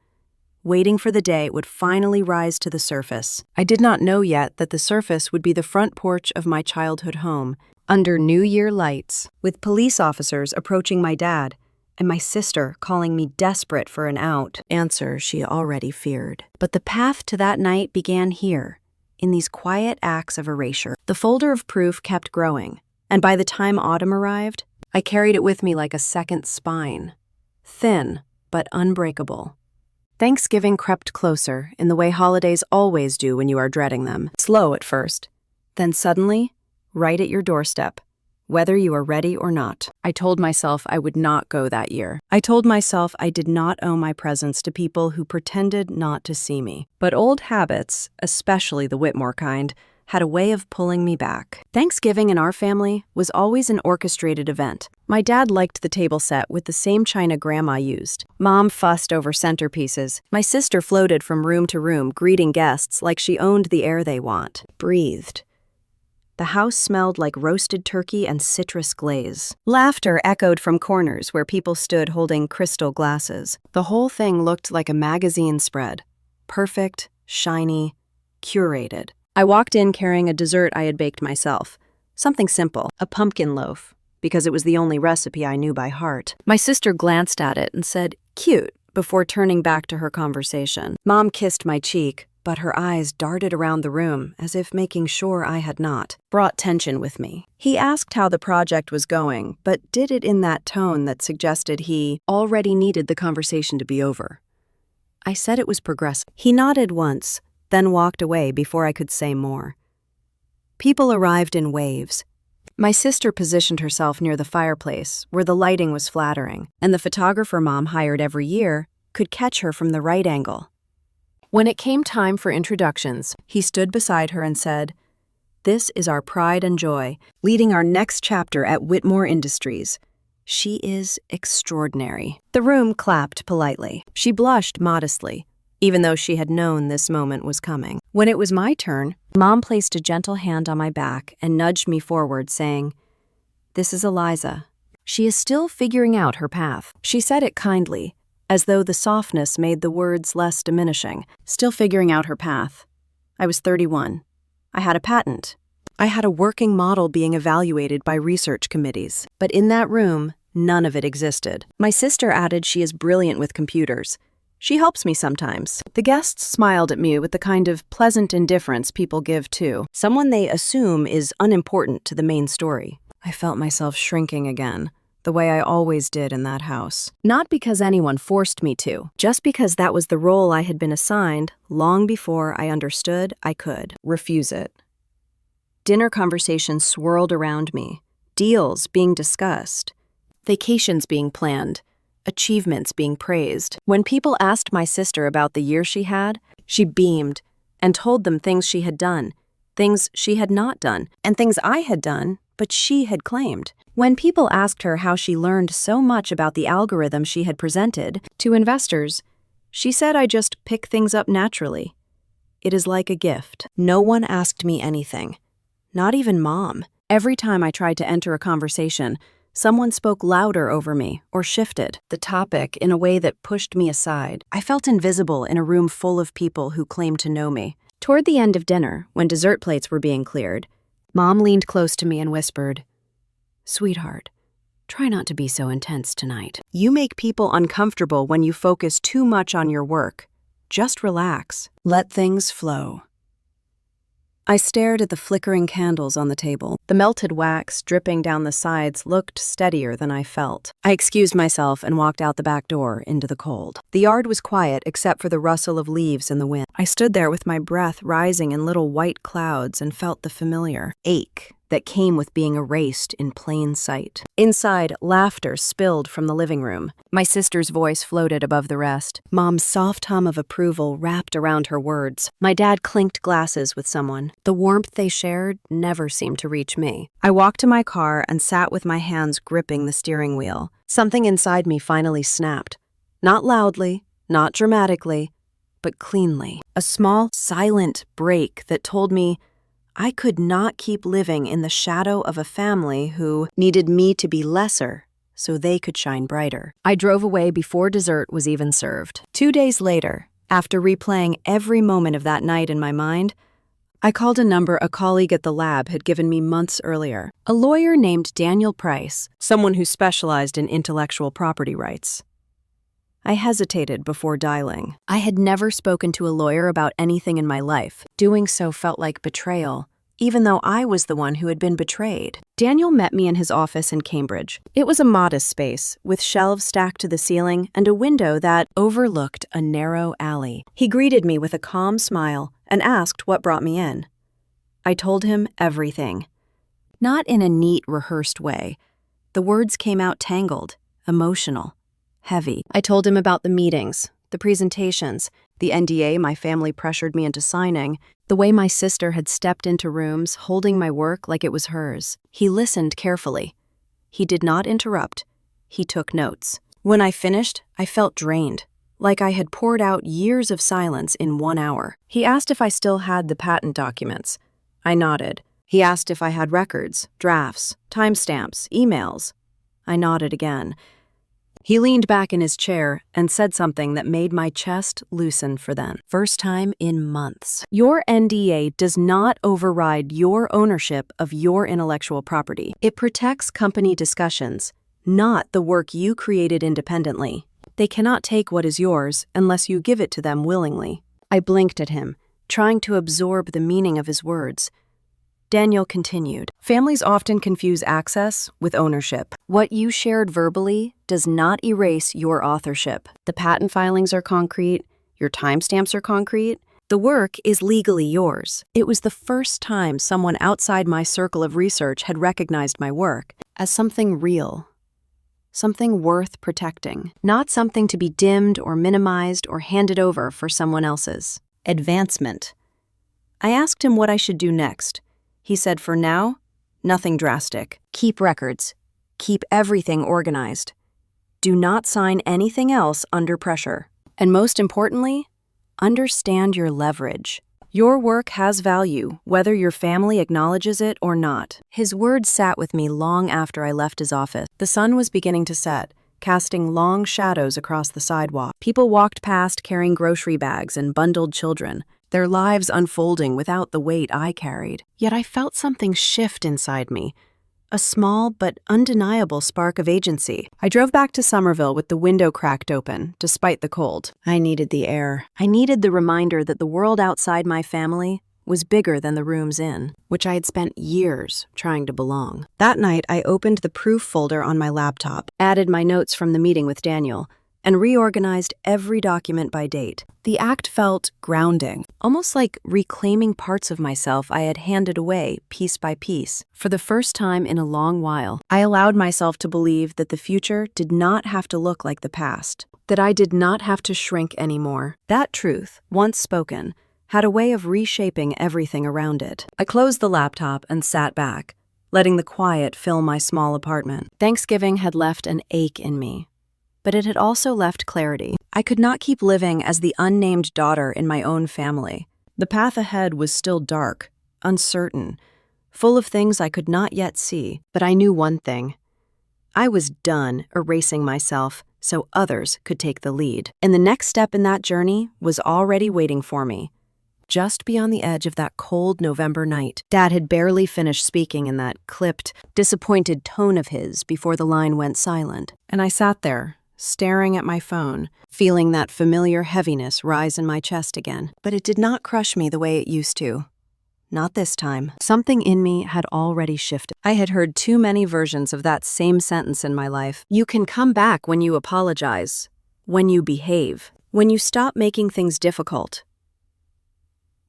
waiting for the day it would finally rise to the surface. I did not know yet that the surface would be the front porch of my childhood home, under New Year lights, with police officers approaching my dad, and my sister calling me desperate for an out, answer she already feared. But the path to that night began here, in these quiet acts of erasure. The folder of proof kept growing, and by the time autumn arrived, I carried it with me like a second spine, thin but unbreakable. Thanksgiving crept closer in the way holidays always do when you are dreading them. Slow at first, then suddenly, right at your doorstep, whether you are ready or not. I told myself I would not go that year. I told myself I did not owe my presence to people who pretended not to see me. But old habits, especially the Whitmore kind, had a way of pulling me back. Thanksgiving in our family was always an orchestrated event. My dad liked the table set with the same china Grandma used. Mom fussed over centerpieces. My sister floated from room to room, greeting guests like she owned the air they breathed. The house smelled like roasted turkey and citrus glaze. Laughter echoed from corners where people stood holding crystal glasses. The whole thing looked like a magazine spread. Perfect, shiny, curated. I walked in carrying a dessert I had baked myself. Something simple, a pumpkin loaf, because it was the only recipe I knew by heart. My sister glanced at it and said, "Cute," before turning back to her conversation. Mom kissed my cheek, but her eyes darted around the room as if making sure I had not brought tension with me. He asked how the project was going, but did it in that tone that suggested he already needed the conversation to be over. I said it was progressive. He nodded once, then walked away before I could say more. People arrived in waves. My sister positioned herself near the fireplace, where the lighting was flattering, and the photographer Mom hired every year could catch her from the right angle. When it came time for introductions, he stood beside her and said, "This is our pride and joy, leading our next chapter at Whitmore Industries. She is extraordinary." The room clapped politely. She blushed modestly, even though she had known this moment was coming. When it was my turn, Mom placed a gentle hand on my back and nudged me forward, saying, "This is Eliza. She is still figuring out her path." She said it kindly, as though the softness made the words less diminishing. Still figuring out her path. I was 31. I had a patent. I had a working model being evaluated by research committees. But in that room, none of it existed. My sister added she is brilliant with computers. She helps me sometimes. The guests smiled at me with the kind of pleasant indifference people give to someone they assume is unimportant to the main story. I felt myself shrinking again, the way I always did in that house. Not because anyone forced me to, just because that was the role I had been assigned long before I understood I could refuse it. Dinner conversations swirled around me, deals being discussed, vacations being planned, achievements being praised. When people asked my sister about the year she had, she beamed and told them things she had done, things she had not done, and things I had done, but she had claimed. When people asked her how she learned so much about the algorithm she had presented to investors, she said I just pick things up naturally. It is like a gift. No one asked me anything, not even Mom. Every time I tried to enter a conversation, someone spoke louder over me or shifted the topic in a way that pushed me aside. I felt invisible in a room full of people who claimed to know me. Toward the end of dinner, when dessert plates were being cleared, Mom leaned close to me and whispered, "Sweetheart, try not to be so intense tonight. You make people uncomfortable when you focus too much on your work. Just relax. Let things flow." I stared at the flickering candles on the table. The melted wax dripping down the sides looked steadier than I felt. I excused myself and walked out the back door into the cold. The yard was quiet except for the rustle of leaves in the wind. I stood there with my breath rising in little white clouds and felt the familiar ache that came with being erased in plain sight. Inside, laughter spilled from the living room. My sister's voice floated above the rest. Mom's soft hum of approval wrapped around her words. My dad clinked glasses with someone. The warmth they shared never seemed to reach me. I walked to my car and sat with my hands gripping the steering wheel. Something inside me finally snapped. Not loudly, not dramatically, but cleanly. A small, silent break that told me I could not keep living in the shadow of a family who needed me to be lesser so they could shine brighter. I drove away before dessert was even served. 2 days later, after replaying every moment of that night in my mind, I called a number a colleague at the lab had given me months earlier. A lawyer named Daniel Price, someone who specialized in intellectual property rights. I hesitated before dialing. I had never spoken to a lawyer about anything in my life. Doing so felt like betrayal, even though I was the one who had been betrayed. Daniel met me in his office in Cambridge. It was a modest space, with shelves stacked to the ceiling and a window that overlooked a narrow alley. He greeted me with a calm smile and asked what brought me in. I told him everything. Not in a neat, rehearsed way. The words came out tangled, emotional, heavy. I told him about the meetings, the presentations, the NDA my family pressured me into signing, the way my sister had stepped into rooms holding my work like it was hers. He listened carefully. He did not interrupt. He took notes. When I finished, I felt drained, like I had poured out years of silence in 1 hour. He asked if I still had the patent documents. I nodded. He asked if I had records, drafts, timestamps, emails. I nodded again. He leaned back in his chair and said something that made my chest loosen for then. First time in months. Your NDA does not override your ownership of your intellectual property. It protects company discussions, not the work you created independently. They cannot take what is yours unless you give it to them willingly. I blinked at him, trying to absorb the meaning of his words. Daniel continued, "Families often confuse access with ownership. What you shared verbally does not erase your authorship. The patent filings are concrete, your timestamps are concrete. The work is legally yours." It was the first time someone outside my circle of research had recognized my work as something real, something worth protecting, not something to be dimmed or minimized or handed over for someone else's. Advancement. I asked him what I should do next. He said, "For now, nothing drastic. Keep records. Keep everything organized. Do not sign anything else under pressure. And most importantly, understand your leverage. Your work has value, whether your family acknowledges it or not." His words sat with me long after I left his office. The sun was beginning to set, casting long shadows across the sidewalk. People walked past carrying grocery bags and bundled children. their lives unfolding without the weight I carried. Yet I felt something shift inside me, a small but undeniable spark of agency. I drove back to Somerville with the window cracked open, despite the cold. I needed the air. I needed the reminder that the world outside my family was bigger than the rooms in, which I had spent years trying to belong. That night, I opened the proof folder on my laptop, added my notes from the meeting with Daniel, and reorganized every document by date. The act felt grounding, almost like reclaiming parts of myself I had handed away piece by piece. For the first time in a long while, I allowed myself to believe that the future did not have to look like the past, that I did not have to shrink anymore. That truth, once spoken, had a way of reshaping everything around it. I closed the laptop and sat back, letting the quiet fill my small apartment. Thanksgiving had left an ache in me, but it had also left clarity. I could not keep living as the unnamed daughter in my own family. The path ahead was still dark, uncertain, full of things I could not yet see. But I knew one thing. I was done erasing myself so others could take the lead. And the next step in that journey was already waiting for me. Just beyond the edge of that cold November night, Dad had barely finished speaking in that clipped, disappointed tone of his before the line went silent. And I sat there, staring at my phone, feeling that familiar heaviness rise in my chest again. But it did not crush me the way it used to. Not this time. Something in me had already shifted. I had heard too many versions of that same sentence in my life. You can come back when you apologize, when you behave, when you stop making things difficult,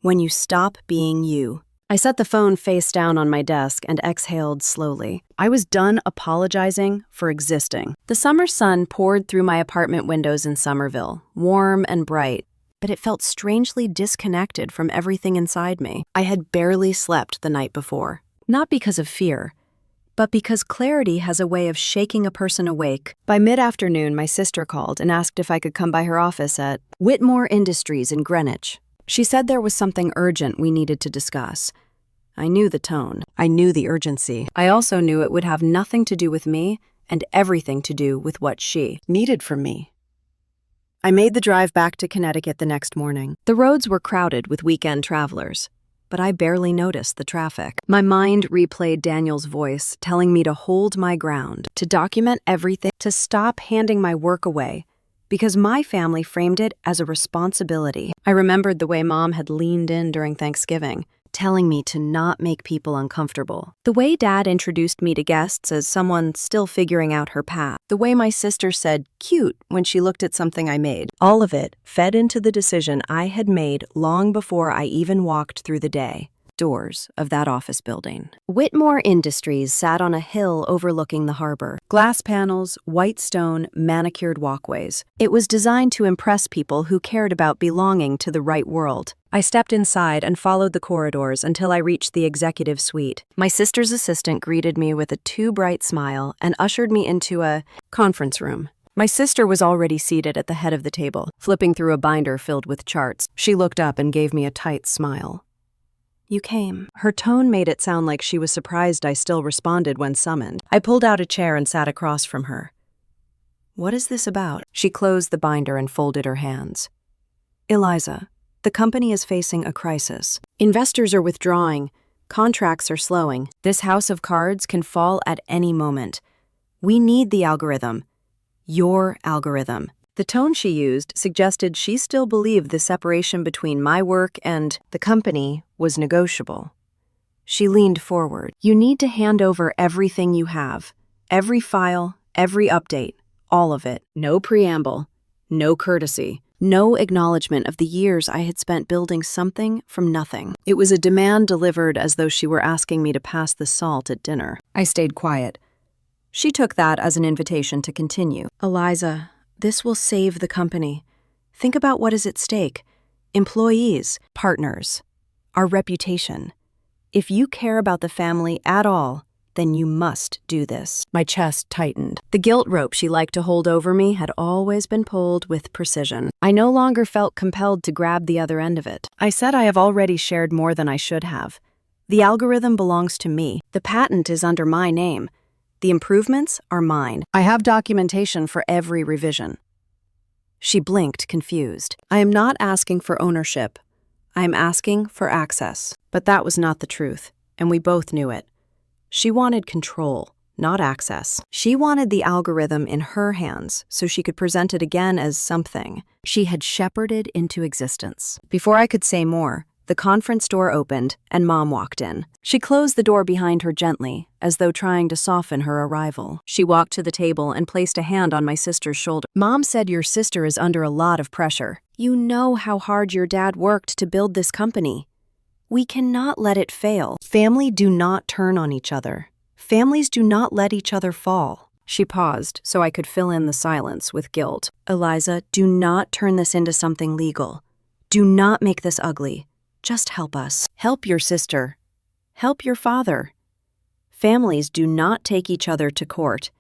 when you stop being you. I set the phone face down on my desk and exhaled slowly. I was done apologizing for existing. The summer sun poured through my apartment windows in Somerville, warm and bright, but it felt strangely disconnected from everything inside me. I had barely slept the night before, not because of fear, but because clarity has a way of shaking a person awake. By mid-afternoon, my sister called and asked if I could come by her office at Whitmore Industries in Greenwich. She said there was something urgent we needed to discuss. I knew the tone. I knew the urgency. I also knew it would have nothing to do with me and everything to do with what she needed from me. I made the drive back to Connecticut the next morning. The roads were crowded with weekend travelers, but I barely noticed the traffic. My mind replayed Daniel's voice, telling me to hold my ground, to document everything, to stop handing my work away, because my family framed it as a responsibility. I remembered the way Mom had leaned in during Thanksgiving, telling me to not make people uncomfortable. The way Dad introduced me to guests as someone still figuring out her path. The way my sister said cute when she looked at something I made. All of it fed into the decision I had made long before I even walked through the doors of that office building. Whitmore Industries sat on a hill overlooking the harbor. Glass panels, white stone, manicured walkways. It was designed to impress people who cared about belonging to the right world. I stepped inside and followed the corridors until I reached the executive suite. My sister's assistant greeted me with a too bright smile and ushered me into a conference room. My sister was already seated at the head of the table, flipping through a binder filled with charts. She looked up and gave me a tight smile. You came. Her tone made it sound like she was surprised I still responded when summoned. I pulled out a chair and sat across from her. What is this about? She closed the binder and folded her hands. Eliza, the company is facing a crisis. Investors are withdrawing. Contracts are slowing. This house of cards can fall at any moment. We need the algorithm. Your algorithm. The tone she used suggested she still believed the separation between my work and the company was negotiable. She leaned forward. You need to hand over everything you have. Every file, every update, all of it. No preamble, no courtesy, no acknowledgement of the years I had spent building something from nothing. It was a demand delivered as though she were asking me to pass the salt at dinner. I stayed quiet. She took that as an invitation to continue. Eliza, this will save the company. Think about what is at stake. Employees, partners, our reputation. If you care about the family at all, then you must do this. My chest tightened. The guilt rope she liked to hold over me had always been pulled with precision. I no longer felt compelled to grab the other end of it. I said I have already shared more than I should have. The algorithm belongs to me. The patent is under my name. The improvements are mine. I have documentation for every revision. She blinked, confused. I am not asking for ownership. I'm asking for access. But that was not the truth, and we both knew it. She wanted control, not access. She wanted the algorithm in her hands so she could present it again as something she had shepherded into existence. Before I could say more, the conference door opened and Mom walked in. She closed the door behind her gently, as though trying to soften her arrival. She walked to the table and placed a hand on my sister's shoulder. Mom said your sister is under a lot of pressure. You know how hard your dad worked to build this company. We cannot let it fail. Family do not turn on each other. Families do not let each other fall. She paused so I could fill in the silence with guilt. Eliza, do not turn this into something legal. Do not make this ugly. Just help us. Help your sister. Help your father. Families do not take each other to court.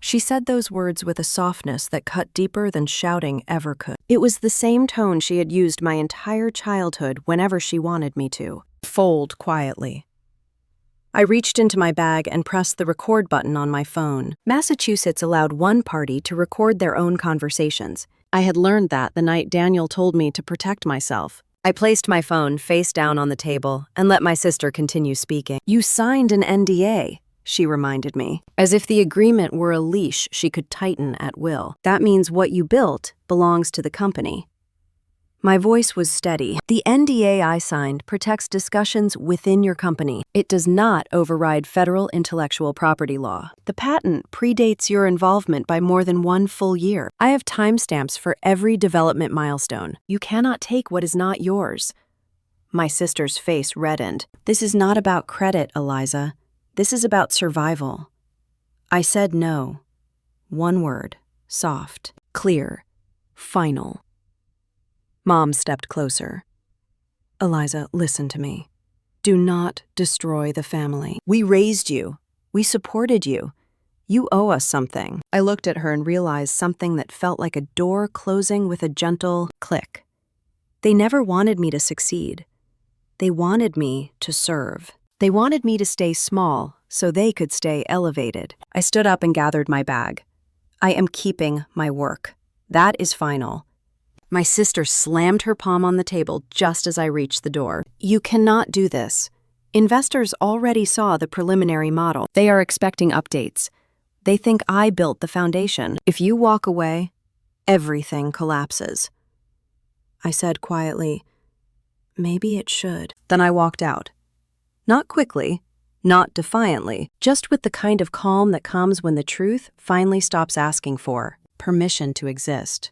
She said those words with a softness that cut deeper than shouting ever could. It was the same tone she had used my entire childhood whenever she wanted me to. Fold quietly. I reached into my bag and pressed the record button on my phone. Massachusetts allowed one party to record their own conversations. I had learned that the night Daniel told me to protect myself. I placed my phone face down on the table and let my sister continue speaking. You signed an NDA, she reminded me, as if the agreement were a leash she could tighten at will. That means what you built belongs to the company. My voice was steady. The NDA I signed protects discussions within your company. It does not override federal intellectual property law. The patent predates your involvement by more than 1 full year. I have timestamps for every development milestone. You cannot take what is not yours. My sister's face reddened. This is not about credit, Eliza. This is about survival. I said no. One word. Soft. Clear. Final. Mom stepped closer. Eliza, listen to me. Do not destroy the family. We raised you. We supported you. You owe us something. I looked at her and realized something that felt like a door closing with a gentle click. They never wanted me to succeed. They wanted me to serve. They wanted me to stay small so they could stay elevated. I stood up and gathered my bag. I am keeping my work. That is final. My sister slammed her palm on the table just as I reached the door. You cannot do this. Investors already saw the preliminary model. They are expecting updates. They think I built the foundation. If you walk away, everything collapses. I said quietly, maybe it should. Then I walked out. Not quickly, not defiantly, just with the kind of calm that comes when the truth finally stops asking for permission to exist.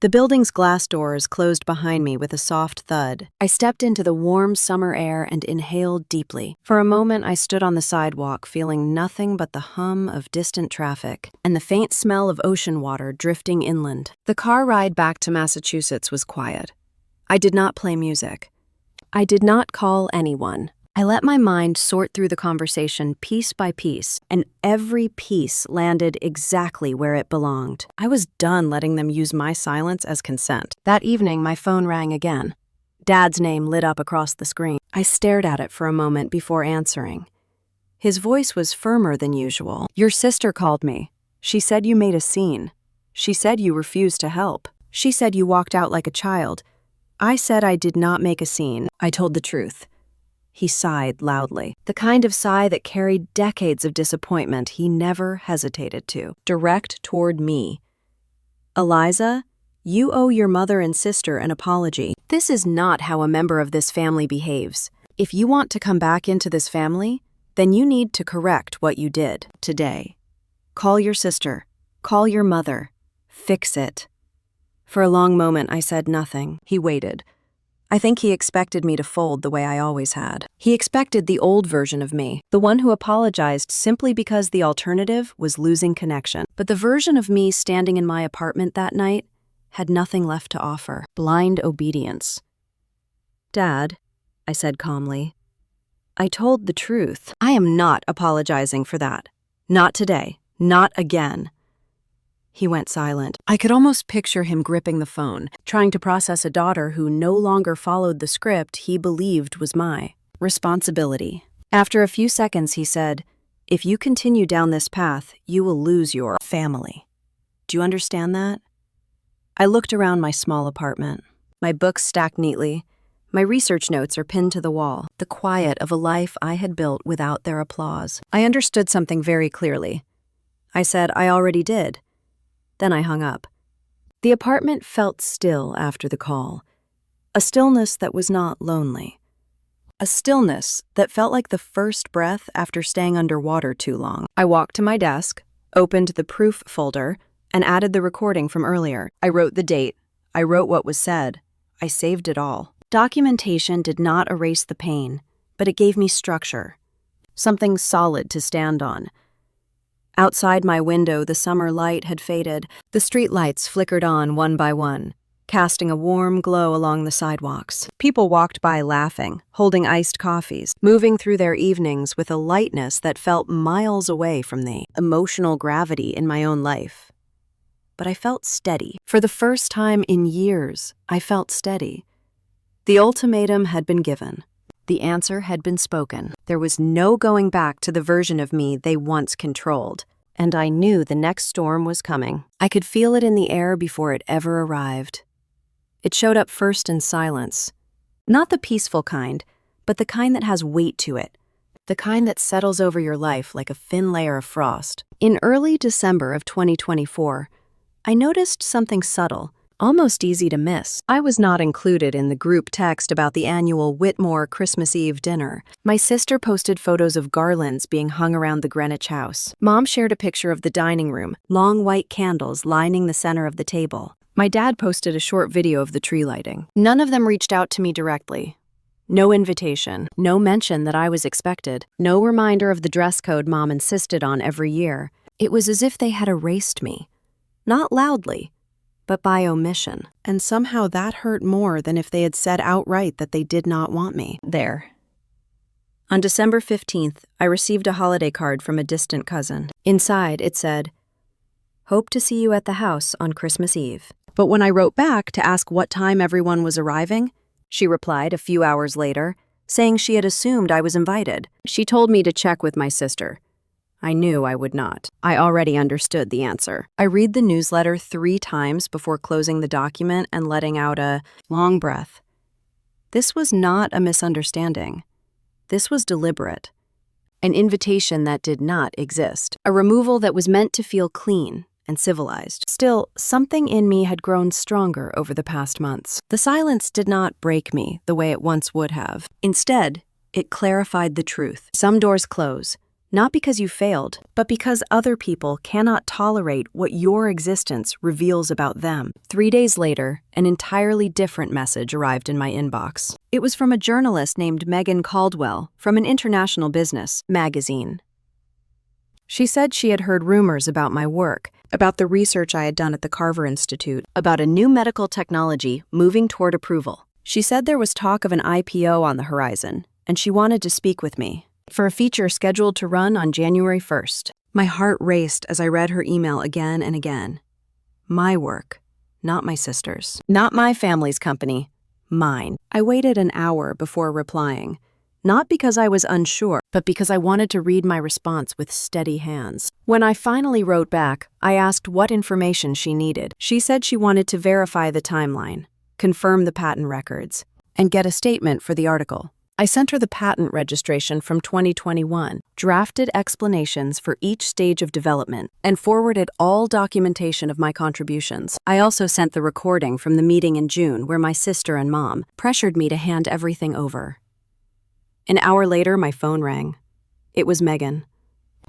The building's glass doors closed behind me with a soft thud. I stepped into the warm summer air and inhaled deeply. For a moment, I stood on the sidewalk, feeling nothing but the hum of distant traffic and the faint smell of ocean water drifting inland. The car ride back to Massachusetts was quiet. I did not play music. I did not call anyone. I let my mind sort through the conversation piece by piece, and every piece landed exactly where it belonged. I was done letting them use my silence as consent. That evening, my phone rang again. Dad's name lit up across the screen. I stared at it for a moment before answering. His voice was firmer than usual. Your sister called me. She said you made a scene. She said you refused to help. She said you walked out like a child. I said I did not make a scene. I told the truth. He sighed loudly, the kind of sigh that carried decades of disappointment he never hesitated to, direct toward me. Eliza, you owe your mother and sister an apology. This is not how a member of this family behaves. If you want to come back into this family, then you need to correct what you did today. Call your sister. Call your mother. Fix it. For a long moment, I said nothing. He waited. I think he expected me to fold the way I always had. He expected the old version of me, the one who apologized simply because the alternative was losing connection. But the version of me standing in my apartment that night had nothing left to offer. Blind obedience. Dad, I said calmly, I told the truth. I am not apologizing for that. Not today. Not again. He went silent. I could almost picture him gripping the phone, trying to process a daughter who no longer followed the script he believed was my responsibility. After a few seconds, he said, if you continue down this path, you will lose your family. Do you understand that? I looked around my small apartment. My books stacked neatly, My research notes are pinned to the wall, the quiet of a life I had built without their applause. I understood something very clearly. I said I already did. Then I hung up. The apartment felt still after the call, a stillness that was not lonely. A stillness that felt like the first breath after staying underwater too long. I walked to my desk, opened the proof folder, and added the recording from earlier. I wrote the date. I wrote what was said. I saved it all. Documentation did not erase the pain, but it gave me structure, something solid to stand on. Outside my window, the summer light had faded. The street lights flickered on one by one, casting a warm glow along the sidewalks. People walked by laughing, holding iced coffees, moving through their evenings with a lightness that felt miles away from the emotional gravity in my own life. But I felt steady. For the first time in years, I felt steady. The ultimatum had been given. The answer had been spoken. There was no going back to the version of me they once controlled, and I knew the next storm was coming. I could feel it in the air before it ever arrived. It showed up first in silence. Not the peaceful kind, but the kind that has weight to it. The kind that settles over your life like a thin layer of frost. In early December of 2024, I noticed something subtle, almost easy to miss. I was not included in the group text about the annual Whitmore Christmas Eve dinner. My sister posted photos of garlands being hung around the Greenwich house. Mom shared a picture of the dining room, long white candles lining the center of the table. My dad posted a short video of the tree lighting. None of them reached out to me directly. No invitation, no mention that I was expected, no reminder of the dress code Mom insisted on every year. It was as if they had erased me. Not loudly, but by omission. And somehow that hurt more than if they had said outright that they did not want me there. On December 15th, I received a holiday card from a distant cousin. Inside, it said, "Hope to see you at the house on Christmas Eve." But when I wrote back to ask what time everyone was arriving, she replied a few hours later, saying she had assumed I was invited. She told me to check with my sister. I knew I would not. I already understood the answer. I read the newsletter 3 times before closing the document and letting out a long breath. This was not a misunderstanding. This was deliberate. An invitation that did not exist. A removal that was meant to feel clean and civilized. Still, something in me had grown stronger over the past months. The silence did not break me the way it once would have. Instead, it clarified the truth. Some doors close. Not because you failed, but because other people cannot tolerate what your existence reveals about them. 3 days later, an entirely different message arrived in my inbox. It was from a journalist named Megan Caldwell from an international business magazine. She said she had heard rumors about my work, about the research I had done at the Carver Institute, about a new medical technology moving toward approval. She said there was talk of an IPO on the horizon, and she wanted to speak with me for a feature scheduled to run on January 1st. My heart raced as I read her email again and again. My work, not my sister's. Not my family's company, mine. I waited an hour before replying, not because I was unsure, but because I wanted to read my response with steady hands. When I finally wrote back, I asked what information she needed. She said she wanted to verify the timeline, confirm the patent records, and get a statement for the article. I sent her the patent registration from 2021, drafted explanations for each stage of development, and forwarded all documentation of my contributions. I also sent the recording from the meeting in June where my sister and Mom pressured me to hand everything over. An hour later, my phone rang. It was Megan.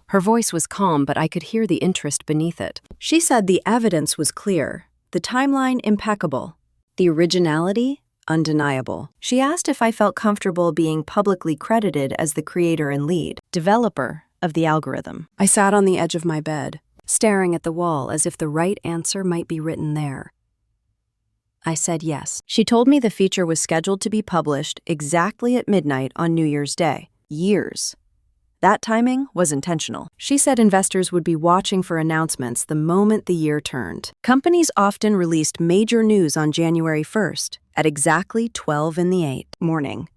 Her voice was calm, but I could hear the interest beneath it. She said the evidence was clear, the timeline impeccable, the originality undeniable. She asked if I felt comfortable being publicly credited as the creator and lead, developer of the algorithm. I sat on the edge of my bed, staring at the wall as if the right answer might be written there. I said yes. She told me the feature was scheduled to be published exactly at midnight on New Year's Day. Years. That timing was intentional. She said investors would be watching for announcements the moment the year turned. Companies often released major news on January 1st at exactly 12 in the 8 morning.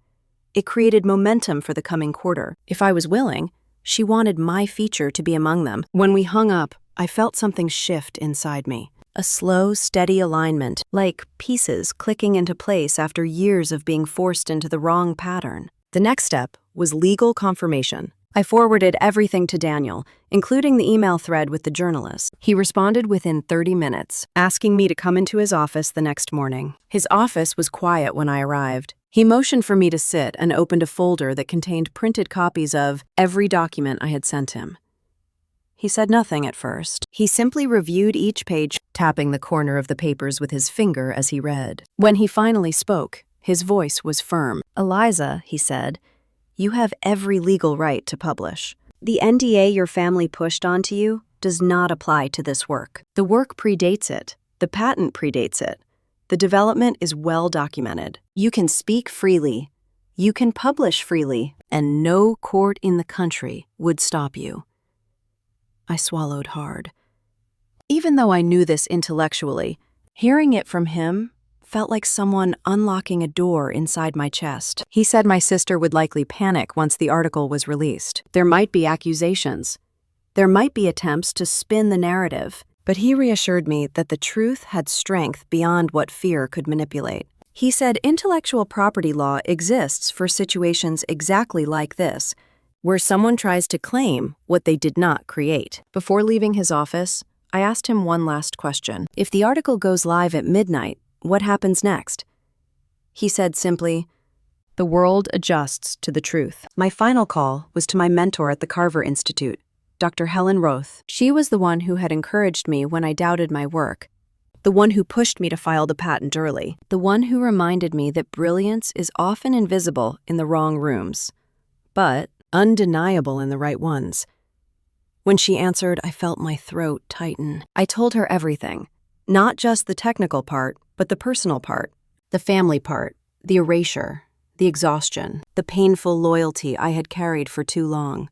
It created momentum for the coming quarter. If I was willing, she wanted my feature to be among them. When we hung up, I felt something shift inside me. a slow, steady alignment, like pieces clicking into place after years of being forced into the wrong pattern. The next step was legal confirmation. I forwarded everything to Daniel, including the email thread with the journalist. He responded within 30 minutes, asking me to come into his office the next morning. His office was quiet when I arrived. He motioned for me to sit and opened a folder that contained printed copies of every document I had sent him. He said nothing at first. He simply reviewed each page, tapping the corner of the papers with his finger as he read. When he finally spoke, his voice was firm. "Eliza," he said, "you have every legal right to publish. The NDA your family pushed onto you does not apply to this work. The work predates it. The patent predates it. The development is well documented. You can speak freely. You can publish freely, and no court in the country would stop you." I swallowed hard. Even though I knew this intellectually, hearing it from him felt like someone unlocking a door inside my chest. He said my sister would likely panic once the article was released. There might be accusations. There might be attempts to spin the narrative. But he reassured me that the truth had strength beyond what fear could manipulate. He said intellectual property law exists for situations exactly like this, where someone tries to claim what they did not create. Before leaving his office, I asked him one last question. If the article goes live at midnight, what happens next? He said simply, "The world adjusts to the truth." My final call was to my mentor at the Carver Institute, Dr. Helen Roth. She was the one who had encouraged me when I doubted my work, the one who pushed me to file the patent early, the one who reminded me that brilliance is often invisible in the wrong rooms, but undeniable in the right ones. When she answered, I felt my throat tighten. I told her everything, not just the technical part, but the personal part, the family part, the erasure, the exhaustion, the painful loyalty I had carried for too long.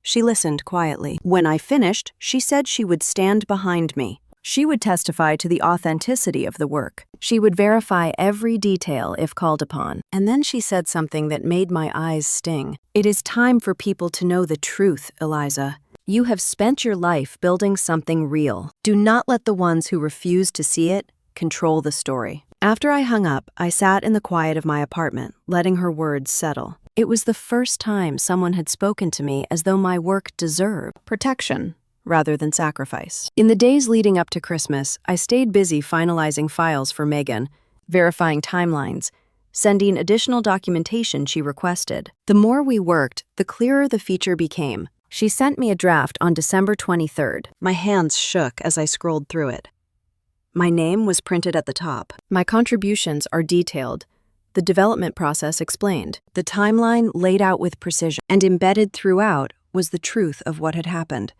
She listened quietly. When I finished, she said she would stand behind me. She would testify to the authenticity of the work. She would verify every detail if called upon. And then she said something that made my eyes sting. "It is time for people to know the truth, Eliza. You have spent your life building something real. Do not let the ones who refuse to see it control the story." After I hung up, I sat in the quiet of my apartment, letting her words settle. It was the first time someone had spoken to me as though my work deserved protection rather than sacrifice. In the days leading up to Christmas, I stayed busy finalizing files for Megan, verifying timelines, sending additional documentation she requested. The more we worked, the clearer the feature became. She sent me a draft on December 23rd. My hands shook as I scrolled through it. My name was printed at the top. My contributions are detailed. The development process explained. The timeline laid out with precision. And embedded throughout was the truth of what had happened.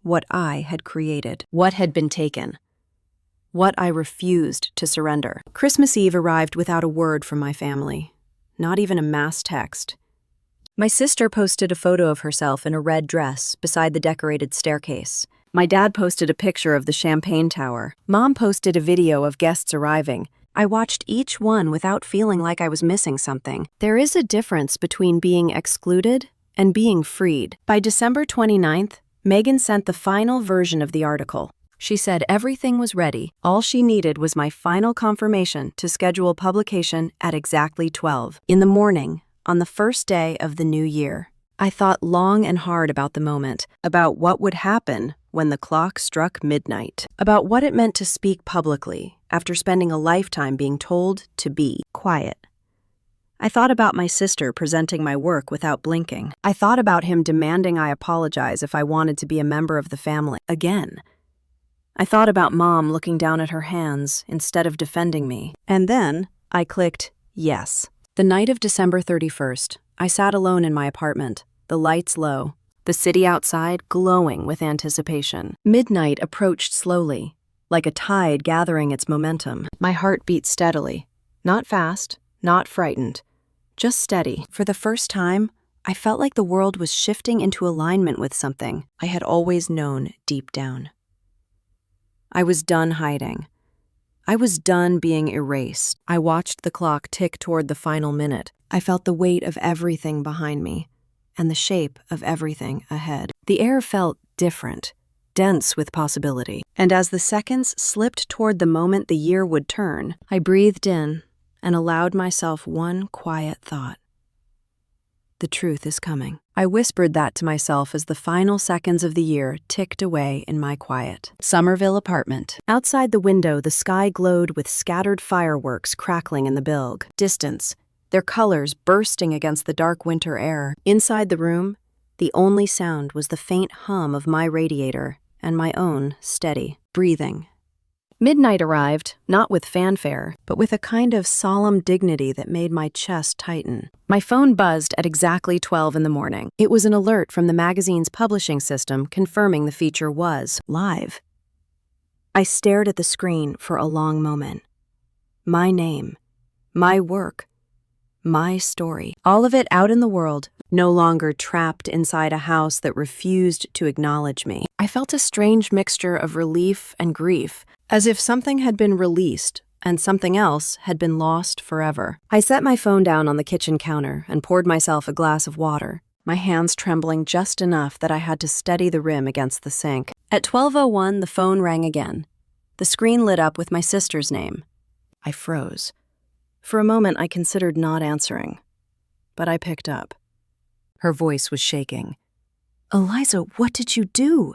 What I had created. What had been taken. What I refused to surrender. Christmas Eve arrived without a word from my family. Not even a mass text. My sister posted a photo of herself in a red dress beside the decorated staircase. My dad posted a picture of the champagne tower. Mom posted a video of guests arriving. I watched each one without feeling like I was missing something. There is a difference between being excluded and being freed. By December 29th, Megan sent the final version of the article. She said everything was ready. All she needed was my final confirmation to schedule publication at exactly 12 in the morning on the first day of the new year. I thought long and hard about the moment, about what would happen when the clock struck midnight, about what it meant to speak publicly after spending a lifetime being told to be quiet. I thought about my sister presenting my work without blinking. I thought about him demanding I apologize if I wanted to be a member of the family again. I thought about Mom looking down at her hands instead of defending me. And then I clicked yes. The night of December 31st, I sat alone in my apartment, the lights low, the city outside glowing with anticipation. Midnight approached slowly, like a tide gathering its momentum. My heart beat steadily, not fast, not frightened, just steady. For the first time, I felt like the world was shifting into alignment with something I had always known deep down. I was done hiding. I was done being erased. I watched the clock tick toward the final minute. I felt the weight of everything behind me and the shape of everything ahead. The air felt different, dense with possibility. And as the seconds slipped toward the moment the year would turn, I breathed in and allowed myself one quiet thought. The truth is coming. I whispered that to myself as the final seconds of the year ticked away in my quiet Somerville apartment. Outside the window, the sky glowed with scattered fireworks crackling in the bilge. Distance, their colors bursting against the dark winter air. Inside the room, the only sound was the faint hum of my radiator and my own steady breathing. Midnight arrived, not with fanfare, but with a kind of solemn dignity that made my chest tighten. My phone buzzed at exactly 12 in the morning. It was an alert from the magazine's publishing system confirming the feature was live. I stared at the screen for a long moment. My name, my work, my story, all of it out in the world, no longer trapped inside a house that refused to acknowledge me. I felt a strange mixture of relief and grief, as if something had been released and something else had been lost forever. I set my phone down on the kitchen counter and poured myself a glass of water, my hands trembling just enough that I had to steady the rim against the sink. At 12:01, the phone rang again. The screen lit up with my sister's name. I froze. For a moment, I considered not answering, but I picked up. Her voice was shaking. "Eliza, what did you do?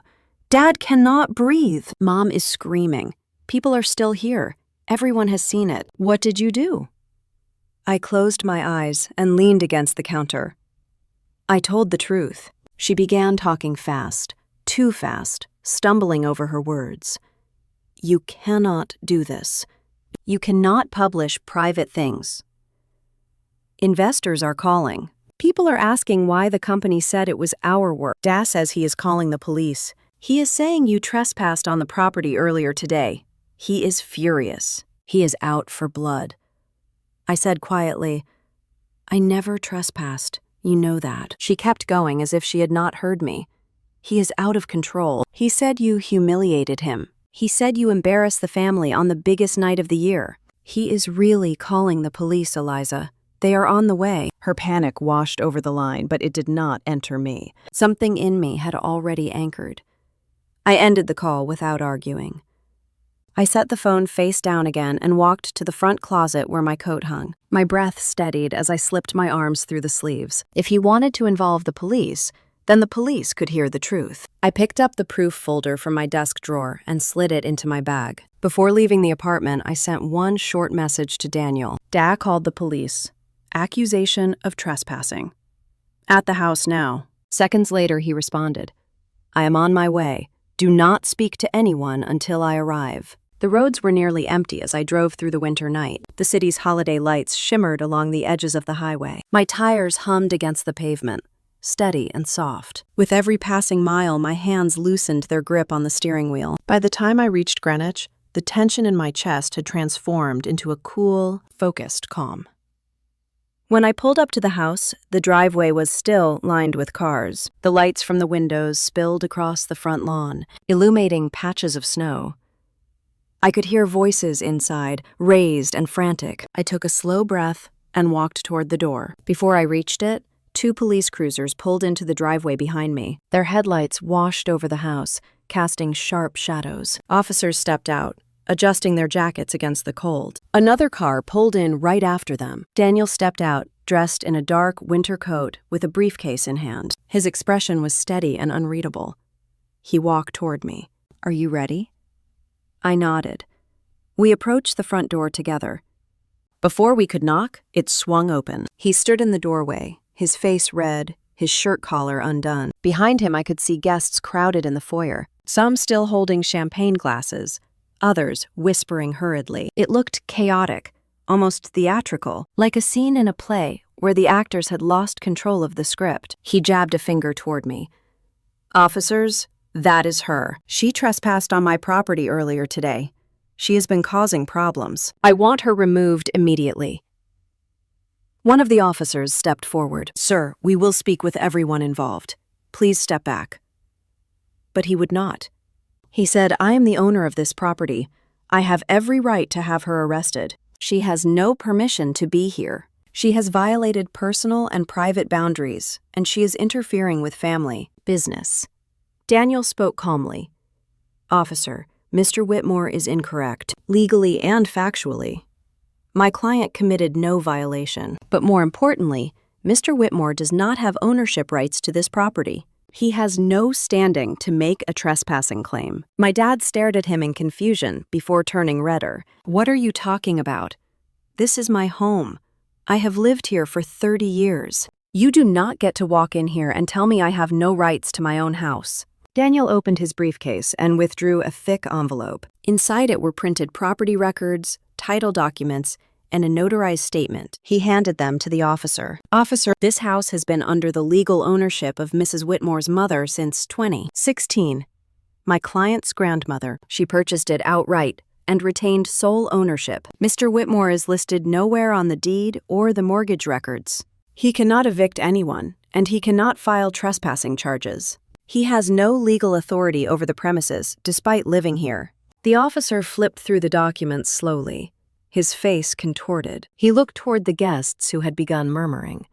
Dad cannot breathe. Mom is screaming. People are still here. Everyone has seen it. What did you do?" I closed my eyes and leaned against the counter. I told the truth. She began talking fast, too fast, stumbling over her words. "You cannot do this. You cannot publish private things. Investors are calling. People are asking why the company said it was our work. Dad says he is calling the police. He is saying you trespassed on the property earlier today. He is furious. He is out for blood." I said quietly, "I never trespassed. You know that." She kept going as if she had not heard me. "He is out of control. He said you humiliated him. He said you embarrassed the family on the biggest night of the year. He is really calling the police, Eliza. They are on the way." Her panic washed over the line, but it did not enter me. Something in me had already anchored. I ended the call without arguing. I set the phone face down again and walked to the front closet where my coat hung. My breath steadied as I slipped my arms through the sleeves. If he wanted to involve the police, then the police could hear the truth. I picked up the proof folder from my desk drawer and slid it into my bag. Before leaving the apartment, I sent one short message to Daniel. "Dad called the police. Accusation of trespassing. At the house now." Seconds later, he responded, "I am on my way. Do not speak to anyone until I arrive." The roads were nearly empty as I drove through the winter night. The city's holiday lights shimmered along the edges of the highway. My tires hummed against the pavement, steady and soft. With every passing mile, my hands loosened their grip on the steering wheel. By the time I reached Greenwich, the tension in my chest had transformed into a cool, focused calm. When I pulled up to the house, the driveway was still lined with cars. The lights from the windows spilled across the front lawn, illuminating patches of snow. I could hear voices inside, raised and frantic. I took a slow breath and walked toward the door. Before I reached it, 2 police cruisers pulled into the driveway behind me. Their headlights washed over the house, casting sharp shadows. Officers stepped out, adjusting their jackets against the cold. Another car pulled in right after them. Daniel stepped out, dressed in a dark winter coat with a briefcase in hand. His expression was steady and unreadable. He walked toward me. "Are you ready?" I nodded. We approached the front door together. Before we could knock, it swung open. He stood in the doorway, his face red, his shirt collar undone. Behind him, I could see guests crowded in the foyer, some still holding champagne glasses, others whispering hurriedly. It looked chaotic, almost theatrical, like a scene in a play where the actors had lost control of the script. He jabbed a finger toward me. "Officers, that is her. She trespassed on my property earlier today. She has been causing problems. I want her removed immediately." One of the officers stepped forward. "Sir, we will speak with everyone involved. Please step back." But he would not. He said, "I am the owner of this property. I have every right to have her arrested. She has no permission to be here. She has violated personal and private boundaries, and she is interfering with family business." Daniel spoke calmly. Officer, Mr. Whitmore is incorrect, legally and factually. My client committed no violation, but more importantly, Mr. Whitmore does not have ownership rights to this property. He has no standing to make a trespassing claim. My dad stared at him in confusion before turning redder. What are you talking about? This is my home. I have lived here for 30 years. You do not get to walk in here and tell me I have no rights to my own house. Daniel opened his briefcase and withdrew a thick envelope. Inside it were printed property records, title documents, and a notarized statement. He handed them to the officer. Officer, this house has been under the legal ownership of Mrs. Whitmore's mother since 2016. My client's grandmother. She purchased it outright and retained sole ownership. Mr. Whitmore is listed nowhere on the deed or the mortgage records. He cannot evict anyone, and he cannot file trespassing charges. He has no legal authority over the premises, despite living here. The officer flipped through the documents slowly. His face contorted. He looked toward the guests who had begun murmuring.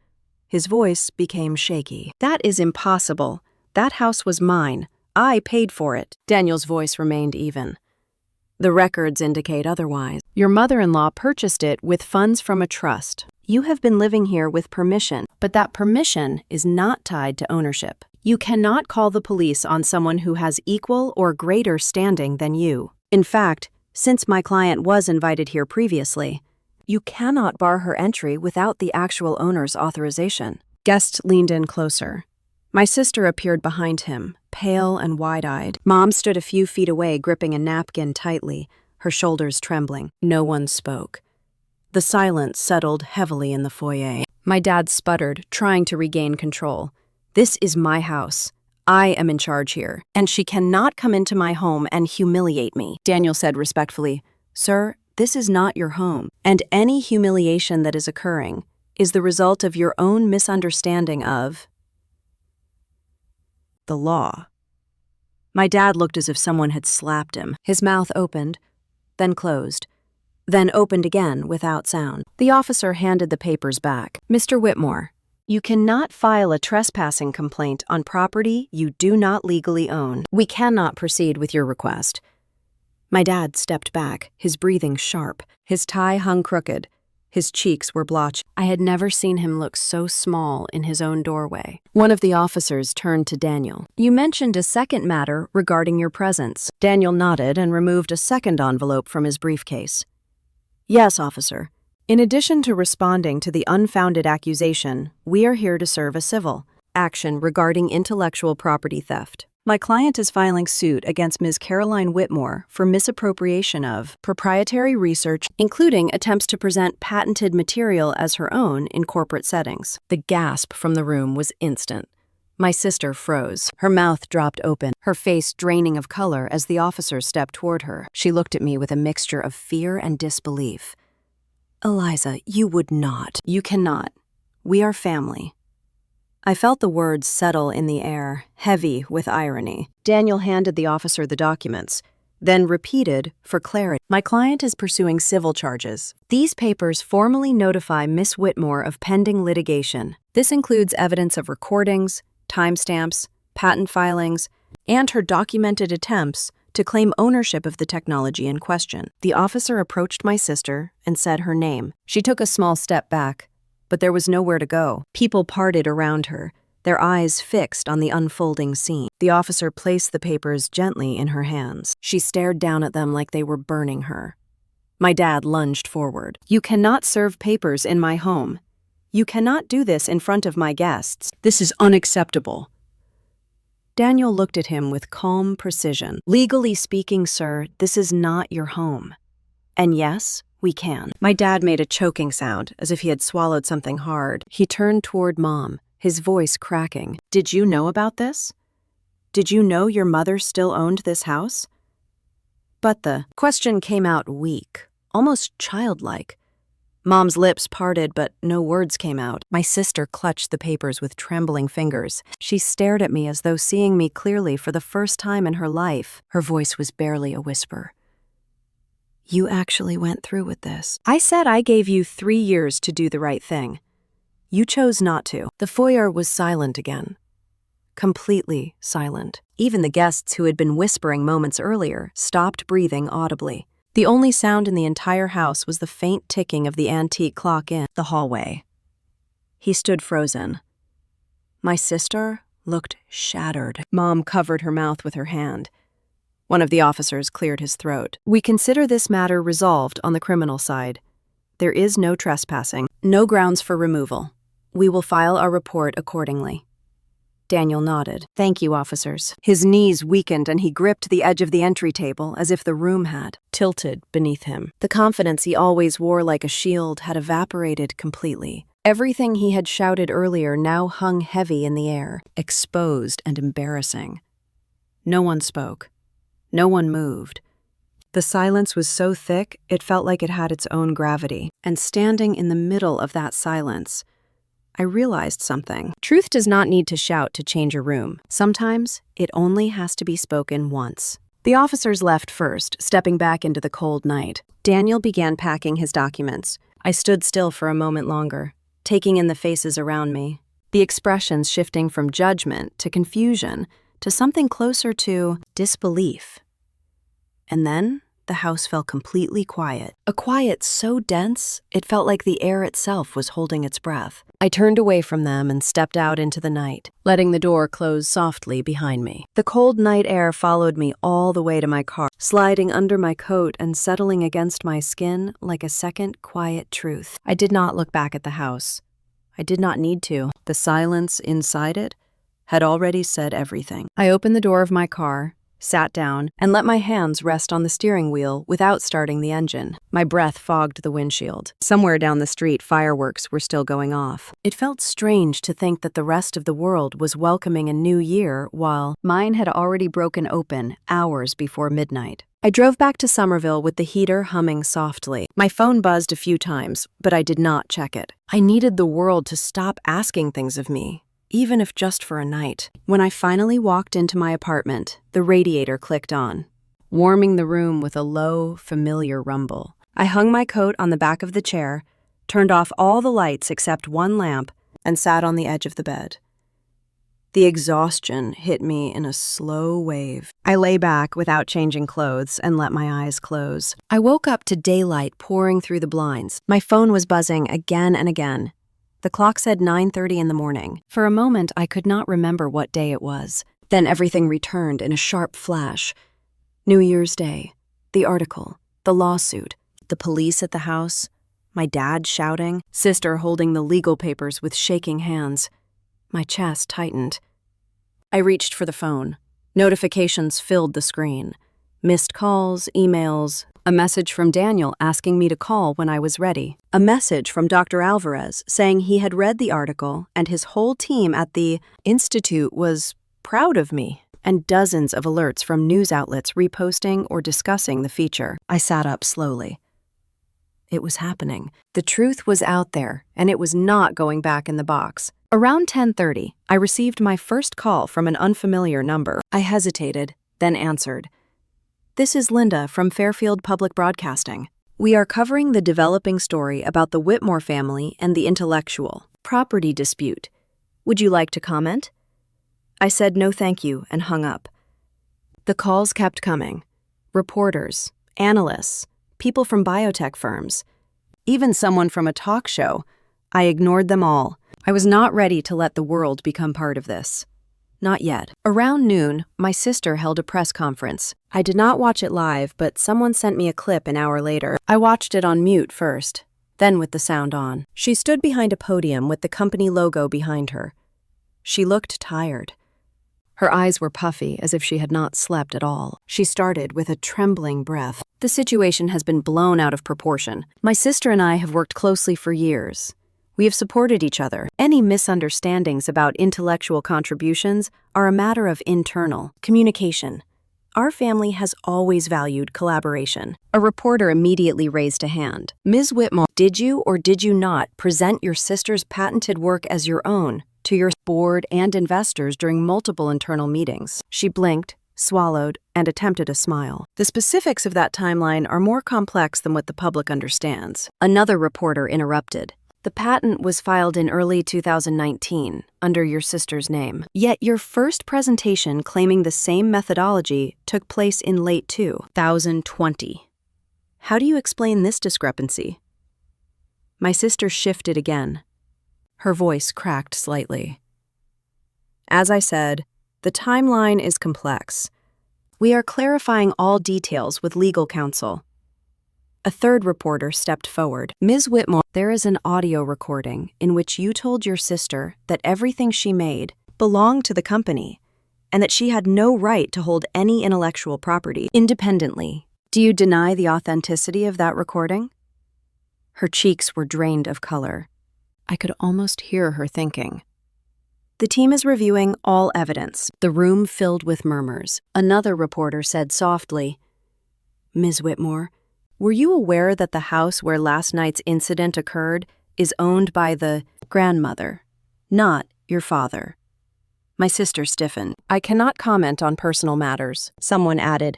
His voice became shaky. That is impossible. That house was mine. I paid for it. Daniel's voice remained even. The records indicate otherwise. Your mother-in-law purchased it with funds from a trust. You have been living here with permission, but that permission is not tied to ownership. You cannot call the police on someone who has equal or greater standing than you. In fact, since my client was invited here previously, you cannot bar her entry without the actual owner's authorization. Guest leaned in closer. My sister appeared behind him, pale and wide-eyed. Mom stood a few feet away, gripping a napkin tightly, her shoulders trembling. No one spoke. The silence settled heavily in the foyer. My dad sputtered, trying to regain control. This is my house. I am in charge here, and she cannot come into my home and humiliate me. Daniel said respectfully, Sir, this is not your home, and any humiliation that is occurring is the result of your own misunderstanding of the law. My dad looked as if someone had slapped him. His mouth opened, then closed, then opened again without sound. The officer handed the papers back. Mr. Whitmore, you cannot file a trespassing complaint on property you do not legally own. We cannot proceed with your request. My dad stepped back, his breathing sharp. His tie hung crooked. His cheeks were blotched. I had never seen him look so small in his own doorway. One of the officers turned to Daniel. You mentioned a second matter regarding your presence. Daniel nodded and removed a second envelope from his briefcase. Yes, officer. In addition to responding to the unfounded accusation, we are here to serve a civil action regarding intellectual property theft. My client is filing suit against Ms. Caroline Whitmore for misappropriation of proprietary research, including attempts to present patented material as her own in corporate settings. The gasp from the room was instant. My sister froze. Her mouth dropped open, her face draining of color as the officer stepped toward her. She looked at me with a mixture of fear and disbelief. Eliza, you would not. You cannot. We are family. I felt the words settle in the air, heavy with irony. Daniel handed the officer the documents, then repeated for clarity. My client is pursuing civil charges. These papers formally notify Miss Whitmore of pending litigation. This includes evidence of recordings, timestamps, patent filings, and her documented attempts to claim ownership of the technology in question. The officer approached my sister and said her name. She took a small step back, but there was nowhere to go. People parted around her, their eyes fixed on the unfolding scene. The officer placed the papers gently in her hands. She stared down at them like they were burning her. My dad lunged forward. You cannot serve papers in my home. You cannot do this in front of my guests. This is unacceptable. Daniel looked at him with calm precision. Legally speaking, sir, this is not your home. And yes, we can. My dad made a choking sound, as if he had swallowed something hard. He turned toward Mom, his voice cracking. Did you know about this? Did you know your mother still owned this house? But the question came out weak, almost childlike. Mom's lips parted, but no words came out. My sister clutched the papers with trembling fingers. She stared at me as though seeing me clearly for the first time in her life. Her voice was barely a whisper. You actually went through with this. I said I gave you 3 years to do the right thing. You chose not to. The foyer was silent again. completely silent. Even the guests who had been whispering moments earlier stopped breathing audibly. The only sound in the entire house was the faint ticking of the antique clock in the hallway. He stood frozen. My sister looked shattered. Mom covered her mouth with her hand. One of the officers cleared his throat. "We consider this matter resolved on the criminal side. There is no trespassing, no grounds for removal. We will file our report accordingly." Daniel nodded. "Thank you, officers." His knees weakened and he gripped the edge of the entry table as if the room had tilted beneath him. The confidence he always wore like a shield had evaporated completely. Everything he had shouted earlier now hung heavy in the air, exposed and embarrassing. No one spoke. No one moved. The silence was so thick, it felt like it had its own gravity. And standing in the middle of that silence, I realized something. Truth does not need to shout to change a room. Sometimes, it only has to be spoken once. The officers left first, stepping back into the cold night. Daniel began packing his documents. I stood still for a moment longer, taking in the faces around me, the expressions shifting from judgment to confusion to something closer to disbelief. And then the house fell completely quiet. A quiet so dense, it felt like the air itself was holding its breath. I turned away from them and stepped out into the night, letting the door close softly behind me. The cold night air followed me all the way to my car, sliding under my coat and settling against my skin like a second quiet truth. I did not look back at the house. I did not need to. The silence inside it had already said everything. I opened the door of my car, sat down, and let my hands rest on the steering wheel without starting the engine. My breath fogged the windshield. Somewhere down the street, fireworks were still going off. It felt strange to think that the rest of the world was welcoming a new year while mine had already broken open hours before midnight. I drove back to Somerville with the heater humming softly. My phone buzzed a few times, but I did not check it. I needed the world to stop asking things of me, even if just for a night. When I finally walked into my apartment, the radiator clicked on, warming the room with a low, familiar rumble. I hung my coat on the back of the chair, turned off all the lights except one lamp, and sat on the edge of the bed. The exhaustion hit me in a slow wave. I lay back without changing clothes and let my eyes close. I woke up to daylight pouring through the blinds. My phone was buzzing again and again. The clock said 9:30 in the morning. For a moment, I could not remember what day it was. Then everything returned in a sharp flash. New Year's Day, the article, the lawsuit, the police at the house, my dad shouting, sister holding the legal papers with shaking hands. My chest tightened. I reached for the phone. Notifications filled the screen. Missed calls, emails, a message from Daniel asking me to call when I was ready. A message from Dr. Alvarez saying he had read the article and his whole team at the Institute was proud of me. And dozens of alerts from news outlets reposting or discussing the feature. I sat up slowly. It was happening. The truth was out there, and it was not going back in the box. Around 10:30, I received my first call from an unfamiliar number. I hesitated, then answered. "This is Linda from Fairfield Public Broadcasting. We are covering the developing story about the Whitmore family and the intellectual property dispute. Would you like to comment?" I said no thank you and hung up. The calls kept coming. Reporters, analysts, people from biotech firms, even someone from a talk show. I ignored them all. I was not ready to let the world become part of this. Not yet. Around noon, my sister held a press conference. I did not watch it live, but someone sent me a clip an hour later. I watched it on mute first, then with the sound on. She stood behind a podium with the company logo behind her. She looked tired. Her eyes were puffy, as if she had not slept at all. She started with a trembling breath. "The situation has been blown out of proportion. My sister and I have worked closely for years. We have supported each other. Any misunderstandings about intellectual contributions are a matter of internal communication. Our family has always valued collaboration." A reporter immediately raised a hand. "Ms. Whitmore, did you or did you not present your sister's patented work as your own to your board and investors during multiple internal meetings?" She blinked, swallowed, and attempted a smile. "The specifics of that timeline are more complex than what the public understands." Another reporter interrupted. The patent was filed in early 2019 under your sister's name. Yet your first presentation claiming the same methodology took place in late 2020. How do you explain this discrepancy? My sister shifted again. Her voice cracked slightly. As I said, the timeline is complex. We are clarifying all details with legal counsel. A third reporter stepped forward. Ms. Whitmore, there is an audio recording in which you told your sister that everything she made belonged to the company and that she had no right to hold any intellectual property independently. Do you deny the authenticity of that recording? Her cheeks were drained of color. I could almost hear her thinking. The team is reviewing all evidence. The room filled with murmurs. Another reporter said softly, Ms. Whitmore, were you aware that the house where last night's incident occurred is owned by the grandmother, not your father? My sister stiffened. I cannot comment on personal matters. Someone added,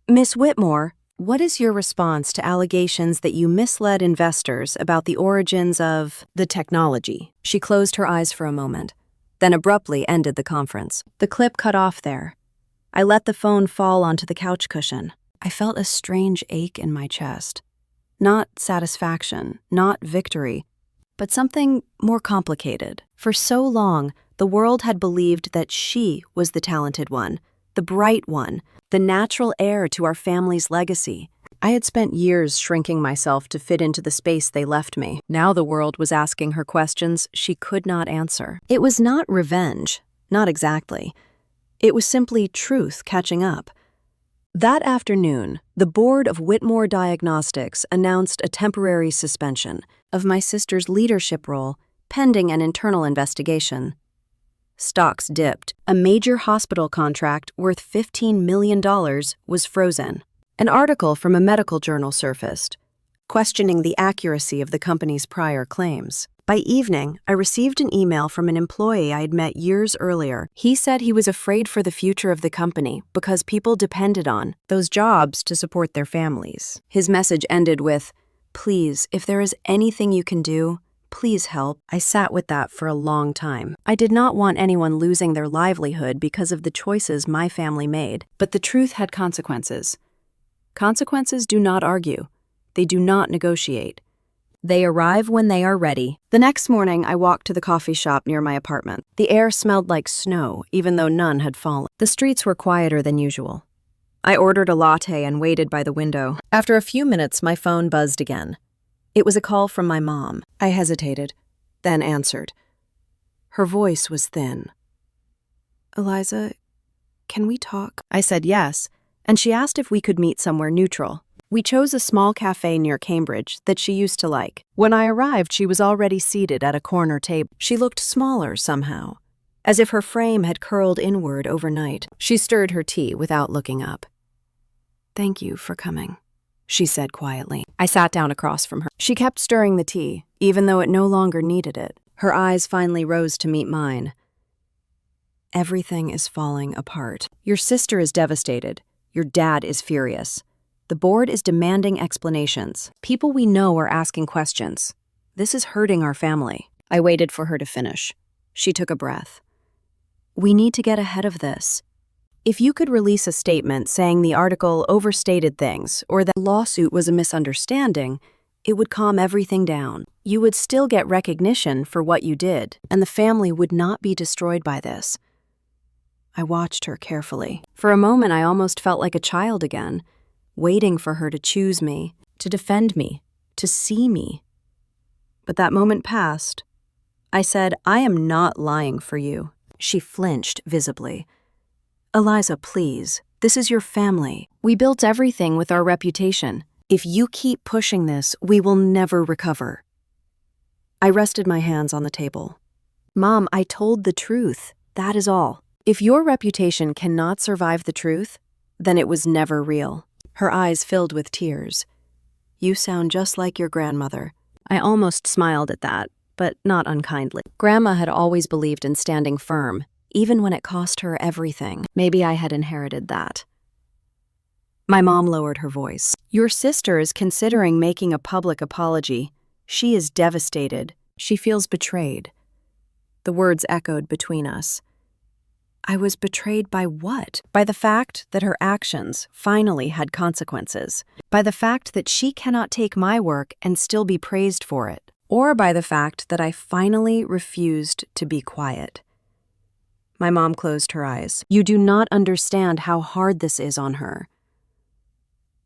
Miss Whitmore, what is your response to allegations that you misled investors about the origins of the technology? She closed her eyes for a moment, then abruptly ended the conference. The clip cut off there. I let the phone fall onto the couch cushion. I felt a strange ache in my chest. Not satisfaction, not victory, but something more complicated. For so long, the world had believed that she was the talented one, the bright one, the natural heir to our family's legacy. I had spent years shrinking myself to fit into the space they left me. Now the world was asking her questions she could not answer. It was not revenge, not exactly. It was simply truth catching up. That afternoon, the board of Whitmore Diagnostics announced a temporary suspension of my sister's leadership role pending an internal investigation. Stocks dipped. A major hospital contract worth $15 million was frozen. An article from a medical journal surfaced, questioning the accuracy of the company's prior claims. By evening, I received an email from an employee I had met years earlier. He said he was afraid for the future of the company because people depended on those jobs to support their families. His message ended with, "Please, if there is anything you can do, please help." I sat with that for a long time. I did not want anyone losing their livelihood because of the choices my family made. But the truth had consequences. Consequences do not argue. They do not negotiate. They arrive when they are ready. The next morning, I walked to the coffee shop near my apartment. The air smelled like snow, even though none had fallen. The streets were quieter than usual. I ordered a latte and waited by the window. After a few minutes, my phone buzzed again. It was a call from my mom. I hesitated, then answered. Her voice was thin. "Eliza, can we talk?" I said yes, and she asked if we could meet somewhere neutral. We chose a small cafe near Cambridge that she used to like. When I arrived, she was already seated at a corner table. She looked smaller somehow, as if her frame had curled inward overnight. She stirred her tea without looking up. "Thank you for coming," she said quietly. I sat down across from her. She kept stirring the tea, even though it no longer needed it. Her eyes finally rose to meet mine. "Everything is falling apart. Your sister is devastated. Your dad is furious. The board is demanding explanations. People we know are asking questions. This is hurting our family." I waited for her to finish. She took a breath. "We need to get ahead of this. If you could release a statement saying the article overstated things or that the lawsuit was a misunderstanding, it would calm everything down. You would still get recognition for what you did, and the family would not be destroyed by this." I watched her carefully. For a moment, I almost felt like a child again, waiting for her to choose me, to defend me, to see me. But that moment passed. I said, "I am not lying for you." She flinched visibly. "Eliza, please, this is your family. We built everything with our reputation. If you keep pushing this, we will never recover." I rested my hands on the table. "Mom, I told the truth. That is all. If your reputation cannot survive the truth, then it was never real." Her eyes filled with tears. "You sound just like your grandmother." I almost smiled at that, but not unkindly. Grandma had always believed in standing firm, even when it cost her everything. Maybe I had inherited that. My mom lowered her voice. "Your sister is considering making a public apology. She is devastated. She feels betrayed. The words echoed between us. I was betrayed by what? By the fact that her actions finally had consequences. By the fact that she cannot take my work and still be praised for it. Or by the fact that I finally refused to be quiet. My mom closed her eyes. You do not understand how hard this is on her.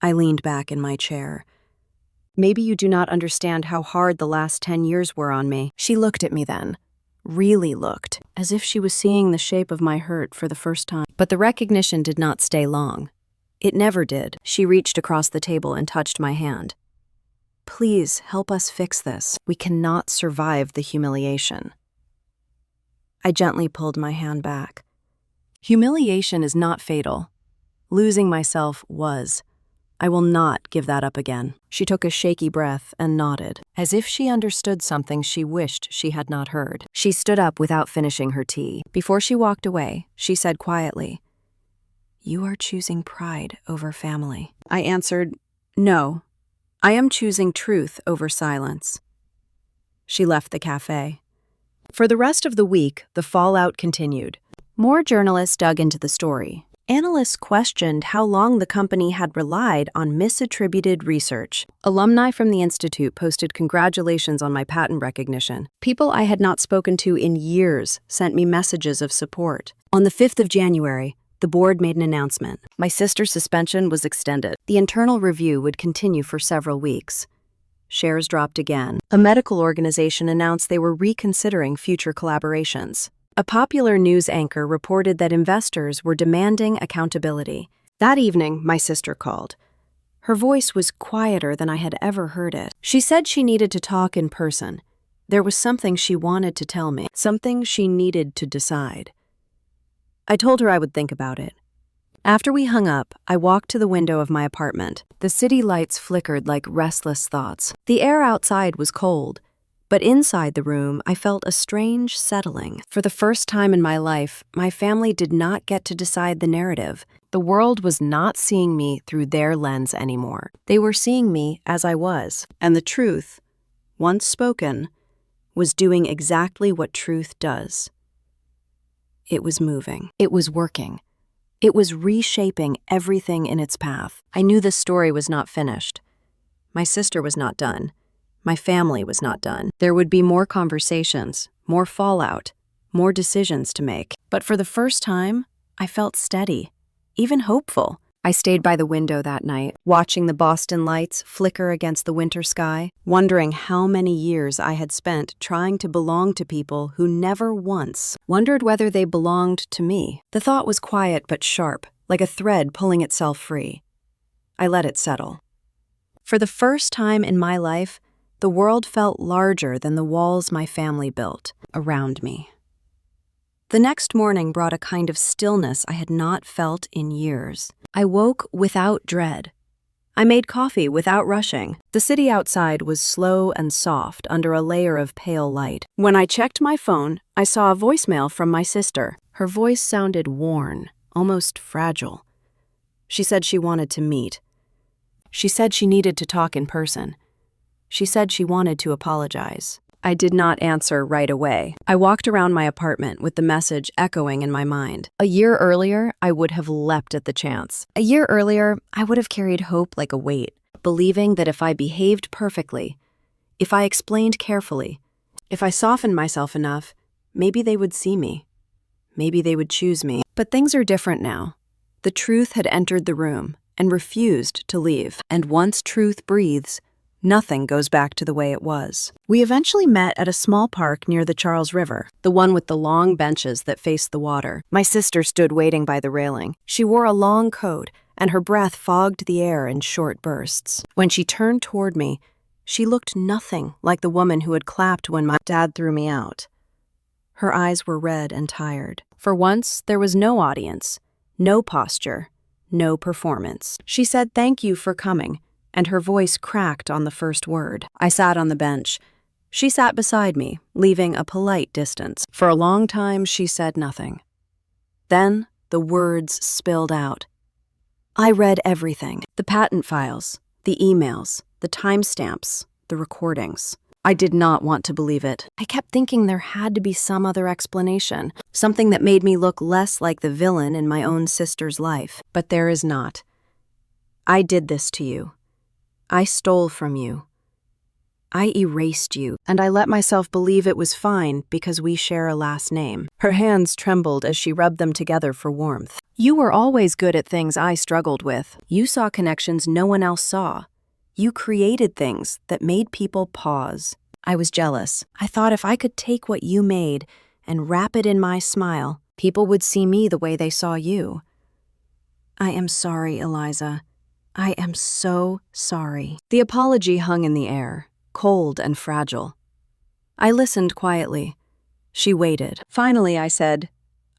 I leaned back in my chair. Maybe you do not understand how hard the last 10 years were on me. She looked at me then. Really looked, as if she was seeing the shape of my hurt for the first time. But the recognition did not stay long. It never did. She reached across the table and touched my hand. Please help us fix this. We cannot survive the humiliation. I gently pulled my hand back. Humiliation is not fatal. Losing myself was. I will not give that up again. She took a shaky breath and nodded, as if she understood something she wished she had not heard. She stood up without finishing her tea. Before she walked away, she said quietly, "You are choosing pride over family." I answered, "No, I am choosing truth over silence." She left the cafe. For the rest of the week, the fallout continued. More journalists dug into the story. Analysts questioned how long the company had relied on misattributed research. Alumni from the institute posted congratulations on my patent recognition. People I had not spoken to in years sent me messages of support. On the 5th of January, the board made an announcement. My sister's suspension was extended. The internal review would continue for several weeks. Shares dropped again. A medical organization announced they were reconsidering future collaborations. A popular news anchor reported that investors were demanding accountability. That evening, my sister called. Her voice was quieter than I had ever heard it. She said she needed to talk in person. There was something she wanted to tell me, something she needed to decide. I told her I would think about it. After we hung up, I walked to the window of my apartment. The city lights flickered like restless thoughts. The air outside was cold. But inside the room, I felt a strange settling. For the first time in my life, my family did not get to decide the narrative. The world was not seeing me through their lens anymore. They were seeing me as I was. And the truth, once spoken, was doing exactly what truth does. It was moving. It was working. It was reshaping everything in its path. I knew this story was not finished. My sister was not done. My family was not done. There would be more conversations, more fallout, more decisions to make. But for the first time, I felt steady, even hopeful. I stayed by the window that night, watching the Boston lights flicker against the winter sky, wondering how many years I had spent trying to belong to people who never once wondered whether they belonged to me. The thought was quiet but sharp, like a thread pulling itself free. I let it settle. For the first time in my life, the world felt larger than the walls my family built around me. The next morning brought a kind of stillness I had not felt in years. I woke without dread. I made coffee without rushing. The city outside was slow and soft under a layer of pale light. When I checked my phone, I saw a voicemail from my sister. Her voice sounded worn, almost fragile. She said she wanted to meet. She said she needed to talk in person. She said she wanted to apologize. I did not answer right away. I walked around my apartment with the message echoing in my mind. A year earlier, I would have leapt at the chance. A year earlier, I would have carried hope like a weight, believing that if I behaved perfectly, if I explained carefully, if I softened myself enough, maybe they would see me. Maybe they would choose me. But things are different now. The truth had entered the room and refused to leave. And once truth breathes, nothing goes back to the way it was. We eventually met at a small park near the Charles River, the one with the long benches that faced the water. My sister stood waiting by the railing. She wore a long coat, and her breath fogged the air in short bursts. When she turned toward me, she looked nothing like the woman who had clapped when my dad threw me out. Her eyes were red and tired. For once, there was no audience, no posture, no performance. She said, "Thank you for coming," and her voice cracked on the first word. I sat on the bench. She sat beside me, leaving a polite distance. For a long time, she said nothing. Then the words spilled out. I read everything. The patent files, the emails, the timestamps, the recordings. I did not want to believe it. I kept thinking there had to be some other explanation, something that made me look less like the villain in my own sister's life. But there is not. I did this to you. I stole from you. I erased you, and I let myself believe it was fine because we share a last name. Her hands trembled as she rubbed them together for warmth. You were always good at things I struggled with. You saw connections no one else saw. You created things that made people pause. I was jealous. I thought if I could take what you made and wrap it in my smile, people would see me the way they saw you. I am sorry, Eliza. I am so sorry. The apology hung in the air, cold and fragile. I listened quietly. She waited. Finally, I said,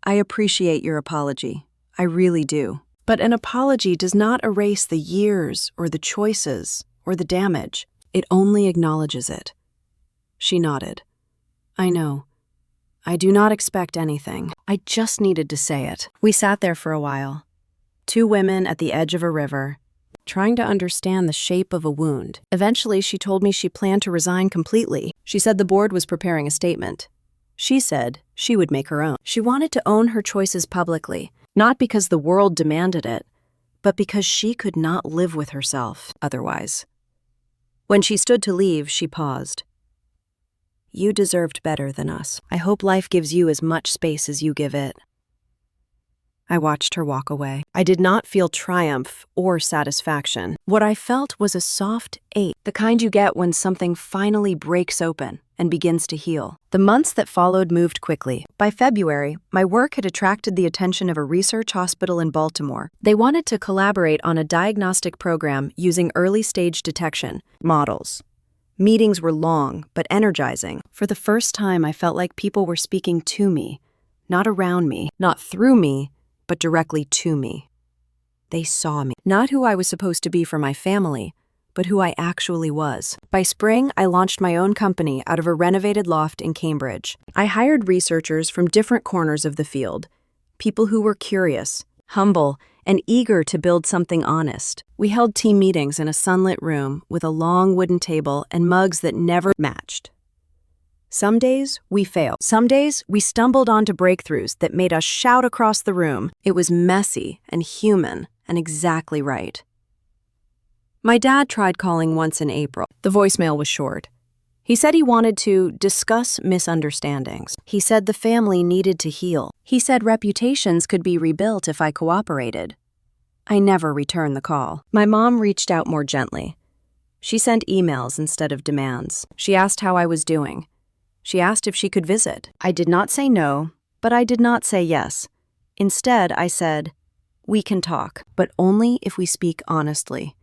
I appreciate your apology. I really do. But an apology does not erase the years or the choices or the damage. It only acknowledges it. She nodded. I know. I do not expect anything. I just needed to say it. We sat there for a while. Two women at the edge of a river, trying to understand the shape of a wound. Eventually, she told me she planned to resign completely. She said the board was preparing a statement. She said she would make her own. She wanted to own her choices publicly, not because the world demanded it, but because she could not live with herself otherwise. When she stood to leave, she paused. You deserved better than us. I hope life gives you as much space as you give it. I watched her walk away. I did not feel triumph or satisfaction. What I felt was a soft ache, the kind you get when something finally breaks open and begins to heal. The months that followed moved quickly. By February, my work had attracted the attention of a research hospital in Baltimore. They wanted to collaborate on a diagnostic program using early-stage detection models. Meetings were long, but energizing. For the first time, I felt like people were speaking to me, not around me, not through me, but directly to me. They saw me, not who I was supposed to be for my family, but who I actually was. By spring, I launched my own company out of a renovated loft in Cambridge. I hired researchers from different corners of the field, people who were curious, humble, and eager to build something honest. We held team meetings in a sunlit room with a long wooden table and mugs that never matched. Some days, we failed. Some days, we stumbled onto breakthroughs that made us shout across the room. It was messy and human and exactly right. My dad tried calling once in April. The voicemail was short. He said he wanted to discuss misunderstandings. He said the family needed to heal. He said reputations could be rebuilt if I cooperated. I never returned the call. My mom reached out more gently. She sent emails instead of demands. She asked how I was doing. She asked if she could visit. I did not say no, but I did not say yes. Instead, I said, we can talk, but only if we speak honestly.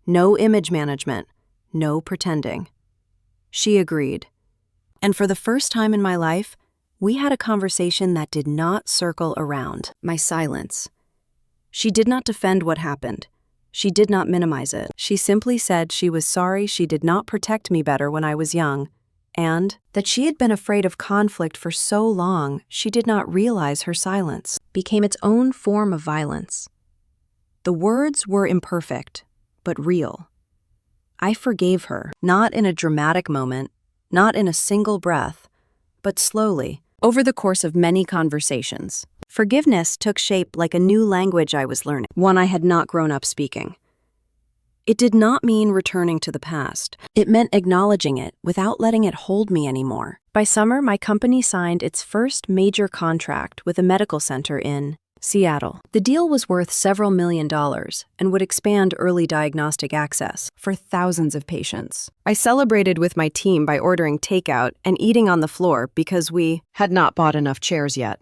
No image management, no pretending. She agreed. And for the first time in my life, we had a conversation that did not circle around my silence. She did not defend what happened. She did not minimize it. She simply said she was sorry she did not protect me better when I was young, and that she had been afraid of conflict for so long she did not realize her silence became its own form of violence. The words were imperfect, but real. I forgave her, not in a dramatic moment, not in a single breath, but slowly, over the course of many conversations. Forgiveness took shape like a new language I was learning, one I had not grown up speaking. It did not mean returning to the past. It meant acknowledging it without letting it hold me anymore. By summer, my company signed its first major contract with a medical center in Seattle. The deal was worth several $1 million and would expand early diagnostic access for thousands of patients. I celebrated with my team by ordering takeout and eating on the floor because we had not bought enough chairs yet.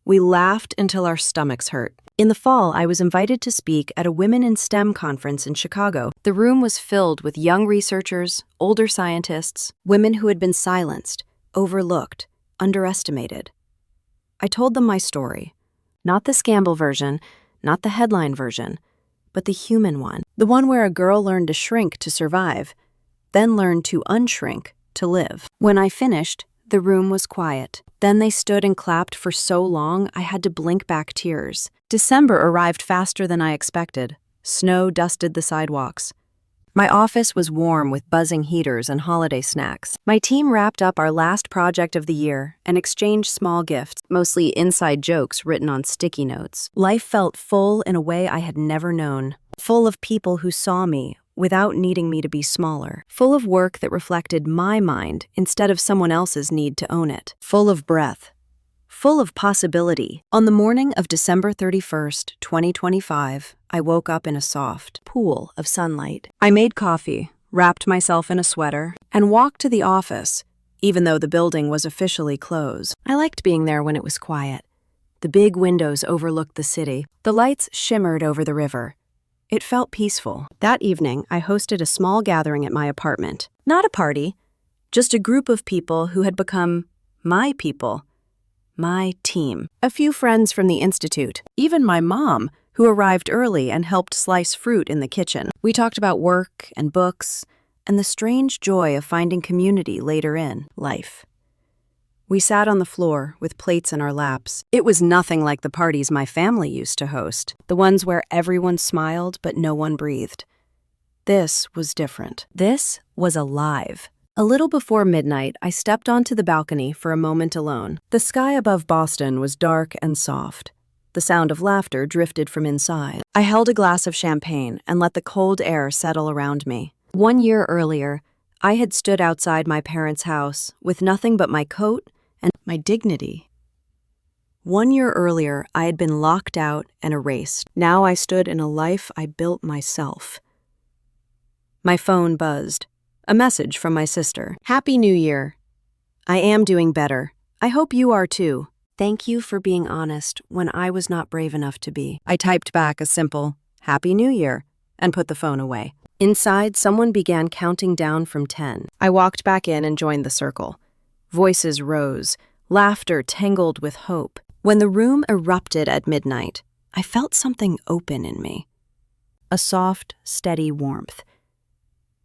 We laughed until our stomachs hurt. In the fall, I was invited to speak at a Women in STEM conference in Chicago. The room was filled with young researchers, older scientists, women who had been silenced, overlooked, underestimated. I told them my story. Not the scandal version, not the headline version, but the human one. The one where a girl learned to shrink to survive, then learned to unshrink to live. When I finished, the room was quiet. Then they stood and clapped for so long I had to blink back tears. December arrived faster than I expected. Snow dusted the sidewalks. My office was warm with buzzing heaters and holiday snacks. My team wrapped up our last project of the year and exchanged small gifts, mostly inside jokes written on sticky notes. Life felt full in a way I had never known, full of people who saw me without needing me to be smaller, full of work that reflected my mind instead of someone else's need to own it, full of breath, full of possibility. On the morning of December 31st, 2025, I woke up in a soft pool of sunlight. I made coffee, wrapped myself in a sweater, and walked to the office, even though the building was officially closed. I liked being there when it was quiet. The big windows overlooked the city. The lights shimmered over the river. It felt peaceful. That evening, I hosted a small gathering at my apartment. Not a party, just a group of people who had become my people. My team. A few friends from the Institute. Even my mom, who arrived early and helped slice fruit in the kitchen. We talked about work and books and the strange joy of finding community later in life. We sat on the floor with plates in our laps. It was nothing like the parties my family used to host, the ones where everyone smiled but no one breathed. This was different. This was alive. A little before midnight, I stepped onto the balcony for a moment alone. The sky above Boston was dark and soft. The sound of laughter drifted from inside. I held a glass of champagne and let the cold air settle around me. 1 year earlier, I had stood outside my parents' house with nothing but my coat and my dignity. 1 year earlier, I had been locked out and erased. Now I stood in a life I built myself. My phone buzzed. A message from my sister. Happy New Year. I am doing better. I hope you are too. Thank you for being honest when I was not brave enough to be. I typed back a simple, Happy New Year, and put the phone away. Inside, someone began counting down from 10. I walked back in and joined the circle. Voices rose, laughter tangled with hope. When the room erupted at midnight, I felt something open in me. A soft, steady warmth.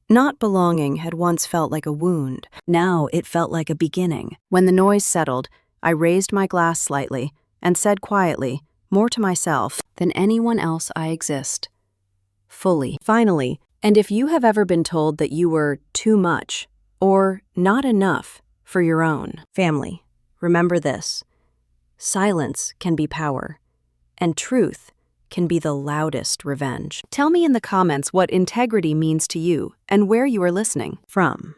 Not belonging had once felt like a wound. Now it felt like a beginning. When the noise settled, I raised my glass slightly and said quietly, more to myself than anyone else, I exist. Fully. Finally, and if you have ever been told that you were too much or not enough for your own family, remember this. Silence can be power, and truth can be the loudest revenge. Tell me in the comments what integrity means to you and where you are listening from.